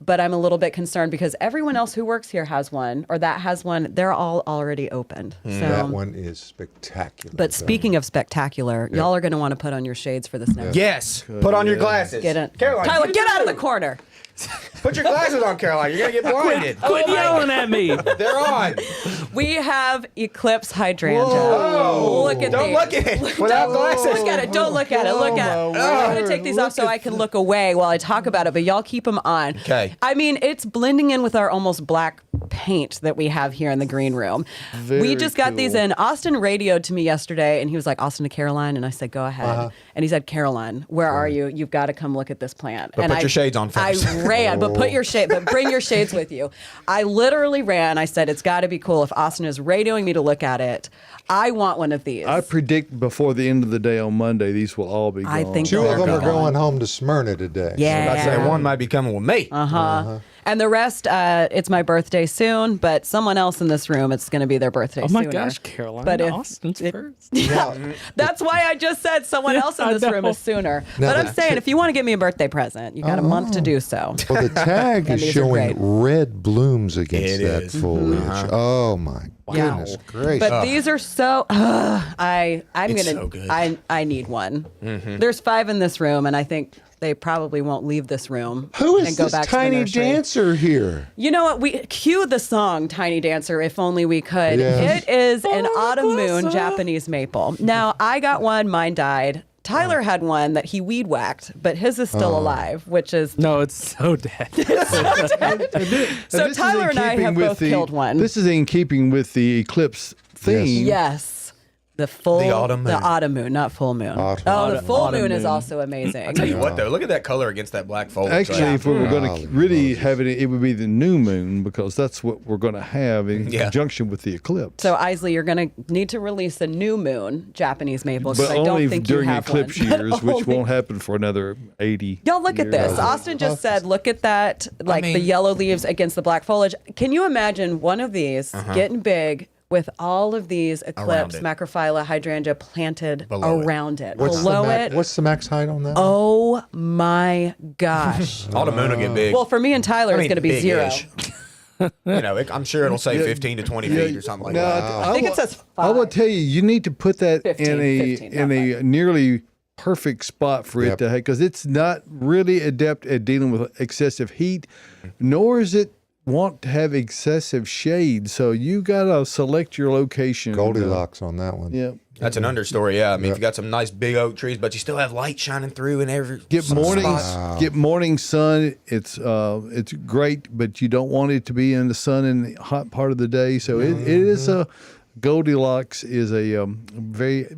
but I'm a little bit concerned because everyone else who works here has one, or that has one. They're all already opened. So, That one is spectacular. but speaking of spectacular, y'all are going to want to put on your shades for this next. Yes. Put on your glasses. Get it, Caroline, Tyler, get out of the corner. put your glasses on, Caroline. You're going to get blinded. Quit yelling at me. They're on. We have Eclipse Hydrangea. Whoa. Look at Don't these. look at it without glasses. Look at it. Don't look at it. Look at it. I'm going to take these off so I can look away while I talk about it, but y'all keep them on. Okay. I mean, it's blending in with our almost black paint that we have here in the green room. We Very just got these cool. in. Austin radioed to me yesterday, and he was like, Austin to Caroline, and I said, go ahead. And he said, Caroline, where are you? You've got to come look at this plant. But and put your shades on first. I ran, but bring your shades with you. I literally ran. I said, it's got to be cool if Austin is radioing me to look at it. I want one of these. I predict before the end of the day on Monday, these will all be gone. I think 2 of they're them are gone. going home to Smyrna today. Yeah. I say one might be coming with me. And the rest, it's my birthday soon, but someone else in this room, it's going to be their birthday Oh my sooner. gosh, Caroline. But if- Austin's first. That's why I just said someone else in I this room know. is sooner. No, But I'm the- saying, if you want to give me a birthday present, you got a month to do so. Well, the tag And is these are showing great. red blooms against It that is. foliage. Oh my goodness gracious! But these are so. I'm It's gonna. so good. I need one. There's 5 in this room, and I think they probably won't leave this room. Who is and go this back to the tiny nursery. dancer here? You know what? We cue the song "Tiny Dancer" if only we could. Yes. It is an Oh, autumn moon close up. Japanese maple. Now I got one. Mine died. Tyler had one that he weed whacked, but his is still alive, which is No, it's so dead. so. this is in Tyler and I keeping have with both the- killed one. This is in keeping with the eclipse theme. Yes. The autumn moon. The autumn moon, not full moon. The full moon is also amazing. I tell you what, though, look at that color against that black foliage. Actually, right? if we were going to really have it, it would be the new moon because that's what we're going to have in conjunction with the eclipse. So, Isley, you're going to need to release a new moon Japanese maple because But I don't only think during you have eclipse one. years, which won't happen for another 80 Y'all look at years. this. Austin just said, look at that, like the yellow leaves against the black foliage. Can you imagine one of these getting big with all of these eclipse, macrophylla, hydrangea planted around it? Below it. What's the max height on that? Oh my gosh. Autumn moon will get big. Well, for me and Tyler, it's going to be 0. I'm sure it'll say 15 to 20 feet or something like that. I think it says 5. I will tell you need to put that 15, in a nearly perfect spot for it to have, because it's not really adept at dealing with excessive heat, nor is it want to have excessive shade. So you got to select your location. Goldilocks on that one. Yeah. That's an understory, yeah. I mean, if you got some nice big oak trees, but you still have light shining through in every Get morning sun. It's great, but you don't want it to be in the sun in the hot part of the day. So it is a Goldilocks is a very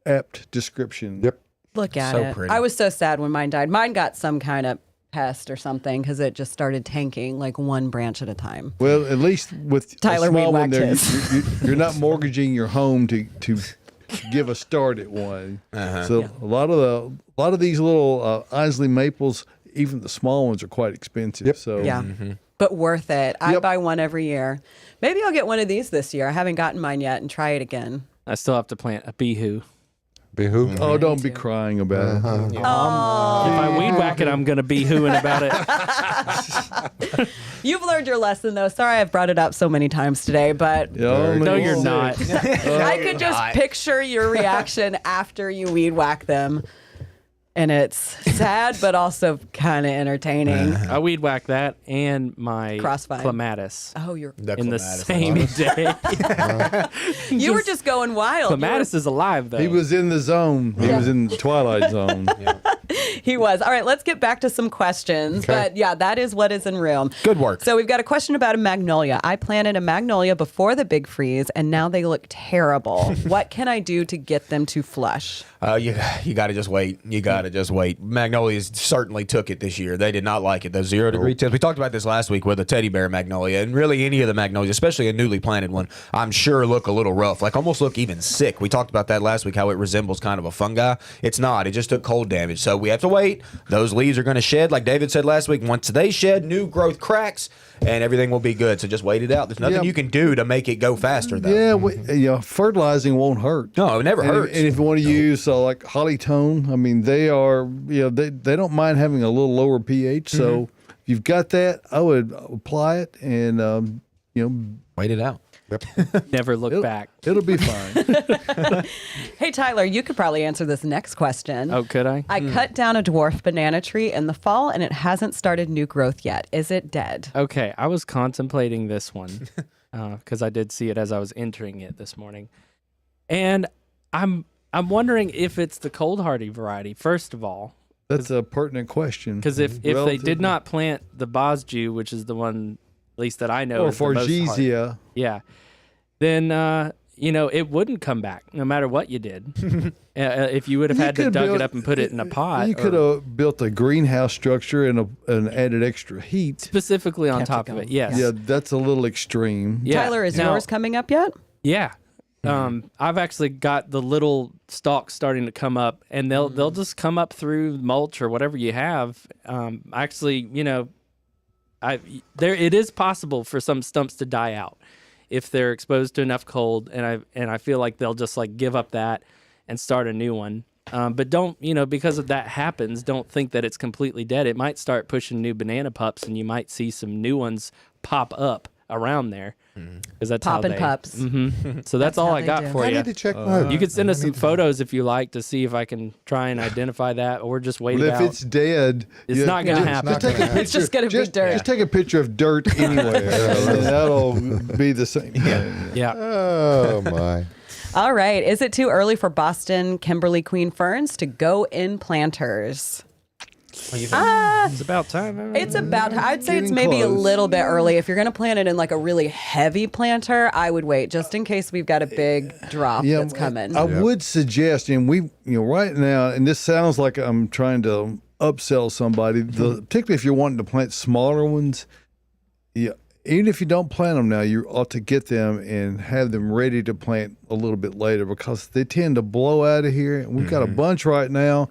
apt description. Yep. Look at So it. pretty. I was so sad when mine died. Mine got some kind of pest or something because it just started tanking like one branch at a time. Well, at least with Tyler a small one weed-whacked there, his. you're not mortgaging your home to give a start at one. So a lot of these little Isley maples, even the small ones, are quite expensive. So Yeah. But worth it. I buy one every year. Maybe I'll get one of these this year. I haven't gotten mine yet and try it again. I still have to plant a bihu. Behoo. Oh, don't be crying about it. If I weed whack it, I'm going to be hooing about it. You've learned your lesson, though. Sorry I've brought it up so many times today, but No, you're not. I could just picture your reaction after you weed whack them. And it's sad, but also kind of entertaining. I weed whack that and my Crossvine. clematis Oh, you're in the same day. you were just going wild. Clematis is alive, though. He was in the zone. He was in the twilight zone. He was. All right, let's get back to some questions. Okay. But yeah, that is what is in room. Good work. So we've got a question about a magnolia. I planted a magnolia before the big freeze, and now they look terrible. What can I do to get them to flush? You got to just wait. You got to just wait. Magnolias certainly took it this year. They did not like it. Those 0 degree temps. We talked about this last week with a teddy bear magnolia, and really any of the magnolias, especially a newly planted one, I'm sure look a little rough, like almost look even sick. We talked about that last week, how it resembles kind of a fungi. It's not. It just took cold damage. So we have to wait. Those leaves are going to shed, like David said last week. Once they shed, new growth cracks, and everything will be good. So just wait it out. There's nothing you can do to make it go faster, though. Yeah, fertilizing won't hurt. No, it never hurts. And if you want to use like hollytone, I mean, they are, they don't mind having a little lower pH. So if you've got that, I would apply it and, Wait it out. Never look back. it'll be fine. Hey, Tyler, you could probably answer this next question. Oh, could I? I cut down a dwarf banana tree in the fall, and it hasn't started new growth yet. Is it dead? Okay, I was contemplating this one because I did see it as I was entering it this morning, and I'm wondering if it's the cold hardy variety. First of all, That's a pertinent question. because if they did not plant the Bosju, which is the one at least that I know, or is the most hardy, Forgesia, then it wouldn't come back no matter what you did. If you would have You had to could dug build- it up and put it in a pot, you could have built a greenhouse structure and added extra heat. specifically on Kept it top of going. it. Yes. Yeah, that's a little extreme. Yeah. Tyler, is Now- yours coming up yet? Yeah. I've actually got the little stalks starting to come up, and they'll just come up through mulch or whatever you have. It is possible for some stumps to die out if they're exposed to enough cold, and I feel like they'll just like give up that and start a new one. But don't, because if that happens, don't think that it's completely dead. It might start pushing new banana pups, and you might see some new ones pop up around there. Because that's Poppin' how they, pups. So that's all how I they got do. for I you. need to check my. You could send us some photos if you like to see if I can try and identify that, or just wait But it if out. it's dead, It's not going to it's happen. not gonna happen. It's just going to be dirt. Just take a picture of dirt anywhere. and that'll be the same. Yeah. Oh my. All right. Is it too early for Boston Kimberly Queen ferns to go in planters? It's about time. It's about, I'd say it's Getting maybe a close. little bit early. If you're going to plant it in like a really heavy planter, I would wait just in case we've got a big drop that's coming. I would suggest, and right now, and this sounds like I'm trying to upsell somebody, particularly if you're wanting to plant smaller ones, even if you don't plant them now, you ought to get them and have them ready to plant a little bit later because they tend to blow out of here. And we've got a bunch right now,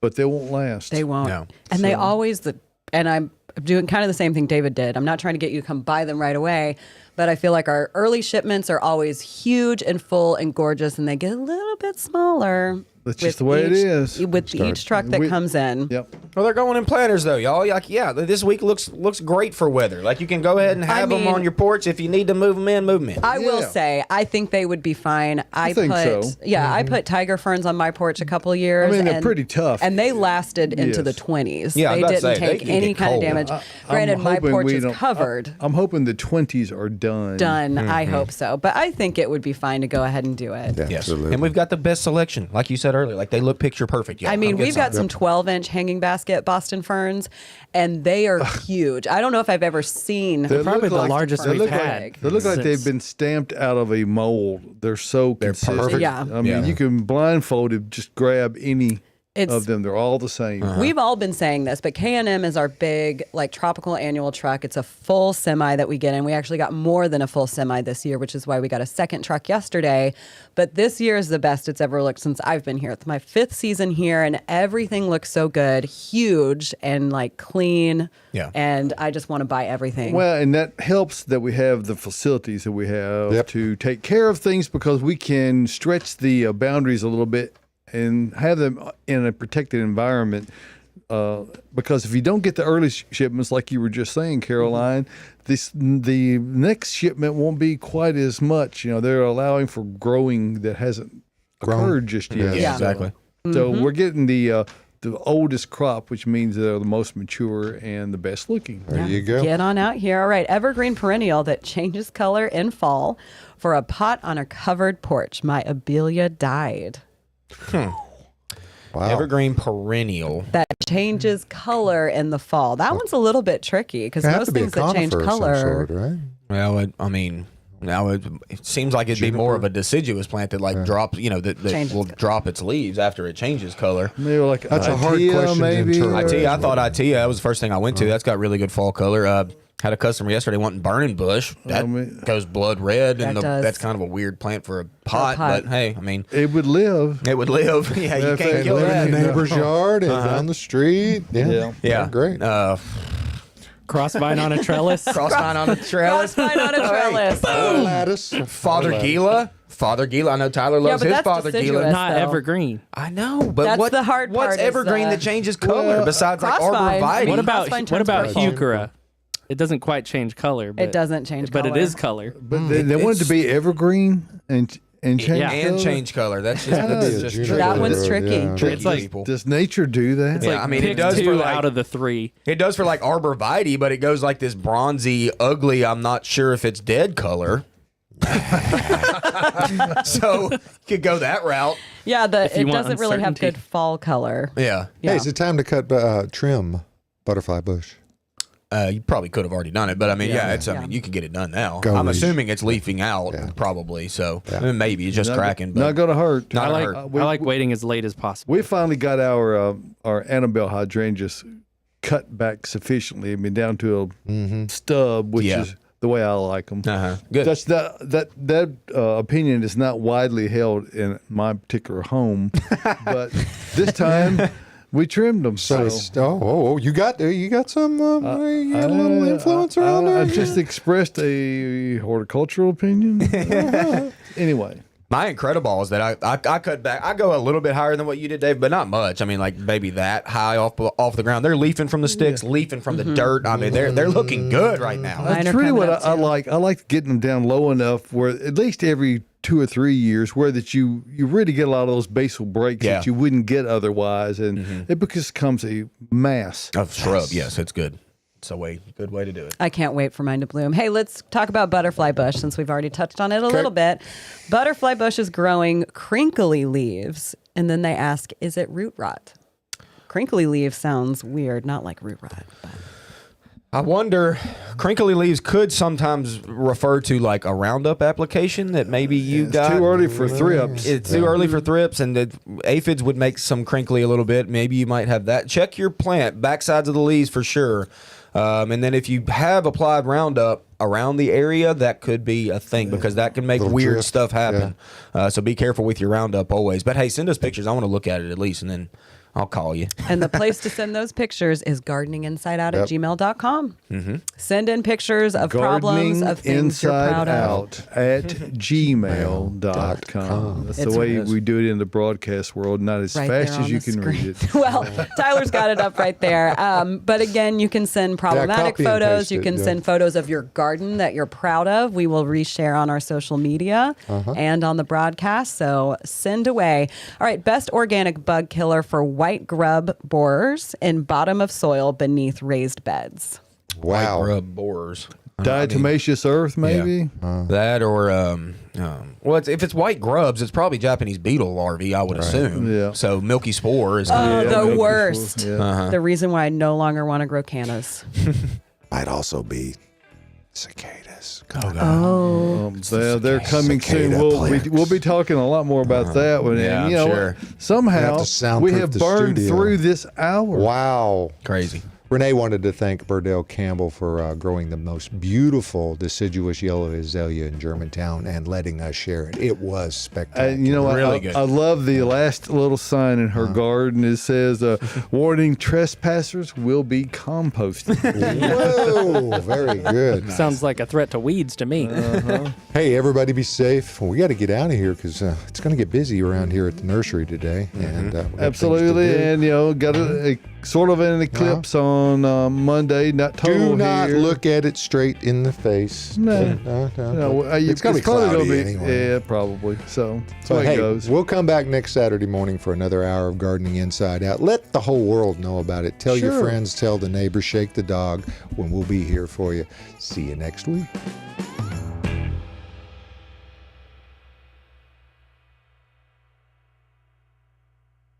but they won't last. They won't. No. And they always, and I'm doing kind of the same thing David did. I'm not trying to get you to come buy them right away, but I feel like our early shipments are always huge and full and gorgeous, and they get a little bit smaller. That's just the way it is. With each truck that comes in. Yep. Well, they're going in planters though, y'all. Like, yeah, this week looks great for weather. Like, you can go ahead and have them on your porch. If you need to move them in, move them in. I will say, I think they would be fine. I think put, so. yeah, I put tiger ferns on my porch a couple of years. I mean, they're and- pretty tough. and they lasted into the Yes. 20s. Yeah, I they was about to didn't say, they take can any get kind of cold. damage. I'm Granted, my hoping porch we is don't- covered. I'm hoping the 20s are done. Done. I hope so, but I think it would be fine to go ahead and do it. Yes, Absolutely. and we've got the best selection, like you said earlier. Like, they look picture perfect. Y'all. I mean, I'm getting we've got some something. 12-inch hanging basket Boston ferns, and they are huge. I don't know if I've ever seen. They Probably look the like- largest they we've look had. Like, they look like they've since- been stamped out of a mold. They're so consistent. perfect. Yeah. I mean, Yeah. you can blindfolded just grab any It's- of them. They're all the same. We've all been saying this, but K&M is our big, like, tropical annual truck. It's a full semi that we get in. We actually got more than a full semi this year, which is why we got a second truck yesterday. But this year is the best it's ever looked since I've been here. It's my 5th season here, and everything looks so good, huge and, like, clean. Yeah. And I just want to buy everything. Well, and that helps that we have the facilities that we have Yep. to take care of things because we can stretch the boundaries a little bit and have them in a protected environment. Because if you don't get the early shipments, like you were just saying, Caroline, the next shipment won't be quite as much. You know, they're allowing for growing that hasn't occurred just yet. Yeah, exactly. So we're getting the oldest crop, which means they're the most mature and the best looking. There you go. Get on out here. All right, evergreen perennial that changes color in fall for a pot on a covered porch. My Abelia died. Wow. Evergreen perennial. That changes color in the fall. That one's a little bit tricky because It have most to be a things that change conifer of some color. sort, right? Well, it seems like it'd be more of a deciduous plant that drops, that Changes will color. drop its leaves after it changes color. Maybe like That's a hard Itea, question to maybe. interpret. I thought Itea. That was the first thing I went to. That's got really good fall color. Had a customer yesterday wanting burning bush. That goes blood red, and That does. that's kind of a weird plant for a pot. pot. But hey, I mean, It would live. it would live. Yeah, you If can't it kill Live that. in the neighbor's yard and down the street. Yeah. Yeah, Great. Crossvine on a trellis. Crossvine on a trellis. Crossvine on a trellis. Lattice. Father Gila. Father Gila. I know Tyler loves but his that's Father deciduous. Gila. Not though. evergreen. I know, but That's the hard what's part is, evergreen that changes color besides like Crossvine. arborvitae? What about Crossvine turns purple. heuchera? It doesn't quite change color. But, It doesn't change but color. it is color. But they want it to be evergreen and change Yeah. and color? change color? That's just, That'd that's be a just juniper That one's wood, tricky. yeah. tricky It's like- people. Does nature do that? Yeah, I mean, it Pick does for two like, out of the three. it does for like arborvitae, but it goes like this bronzy, ugly. I'm not sure if it's dead color. So you could go that route. Yeah, you it want doesn't really have uncertainty. good fall color. Yeah. Yeah. Hey, is it time to cut trim butterfly bush? You probably could have already done it, but I mean, yeah, it's. I Yeah. mean, you can get it done now. Go I'm leash. assuming it's leafing out, Yeah. probably. So maybe it's just Not- cracking. But Not going to hurt. Not I gonna like hurt. we- I like waiting as late as possible. We finally got our Annabelle hydrangeas cut back sufficiently. I mean, down to a stub, which Yeah. is the way I like them. Good. That's that opinion is not widely held in my particular home, but this time we trimmed them. So, you got some you got a little influence around there. I just expressed a horticultural opinion. Anyway. My Incrediballs that I cut back. I go a little bit higher than what you did, Dave, but not much. I mean, like maybe that high off the ground. They're leafing from the sticks, leafing from the dirt. I mean, they're looking good right now. Mine That's are really coming what up, I too. like. I like getting them down low enough where at least every 2 or 3 years, where that you really get a lot of those basal breaks Yeah. that you wouldn't get otherwise, and it becomes a mass. Of shrub, yes, it's good. It's a good way to do it. I can't wait for mine to bloom. Hey, let's talk about butterfly bush since we've already touched on it a little bit. Butterfly bush is growing crinkly leaves, and then they ask, is it root rot? crinkly leaf sounds weird, not like root rot. But. I wonder, crinkly leaves could sometimes refer to like a Roundup application that maybe you got. Too early for thrips. It's too early for thrips, and the aphids would make some crinkly a little bit. Maybe you might have that. Check your plant, backsides of the leaves for sure. And then if you have applied Roundup around the area, that could be a thing because that can make Little weird drift, stuff happen. So be careful with your Roundup always. But hey, send us pictures. I want to look at it at least, and then I'll call you. And the place to send those pictures is gardeninginsideout@gmail.com. Mm-hmm. Send in pictures of problems, of things you're proud of. gardeninginsideout@gmail.com. That's It's the way we do it in the broadcast world, not as Right fast there as on you the can screen. read it. Well, Tyler's got it up right there. But again, you can send problematic copy and photos. paste You it, can yeah. send photos of your garden that you're proud of. We will reshare on our social media and on the broadcast. So send away. All right, best organic bug killer for white grub borers in bottom of soil beneath raised beds. Wow. Grub borers. Diatomaceous earth, maybe? That or well, if it's white grubs, it's probably Japanese beetle larvae, I would assume. Yeah. So milky spore is Oh, Yeah, the milky worst. spore, yeah. The reason why I no longer want to grow cannas. Might also be cicadas. They're coming soon. Cicada plants. We'll be talking a lot more about that one. Yeah, And, you know, sure. We somehow have to we soundproof have the burned studio. through this hour. Wow. crazy. Renee wanted to thank Burdell Campbell for growing the most beautiful deciduous yellow azalea in Germantown and letting us share it. It was spectacular. And you know what? Really good. I love the last little sign in her garden. It says, warning trespassers will be composted. Whoa, very good. Sounds like a threat to weeds to me. Hey, everybody be safe. We got to get out of here because it's going to get busy around here at the nursery today. And we got things to Absolutely. do. And, you know, got a sort of an eclipse on Monday. Not total Do not here. look at it straight in the face. No. No. It's going to be probably cloudy gonna anyway. Yeah, probably. So that's the But way hey, it goes. we'll come back next Saturday morning for another hour of Gardening Inside Out. Let the whole world know about it. Tell your Sure. friends, tell the neighbors, shake the dog when we'll be here for you. See you next week.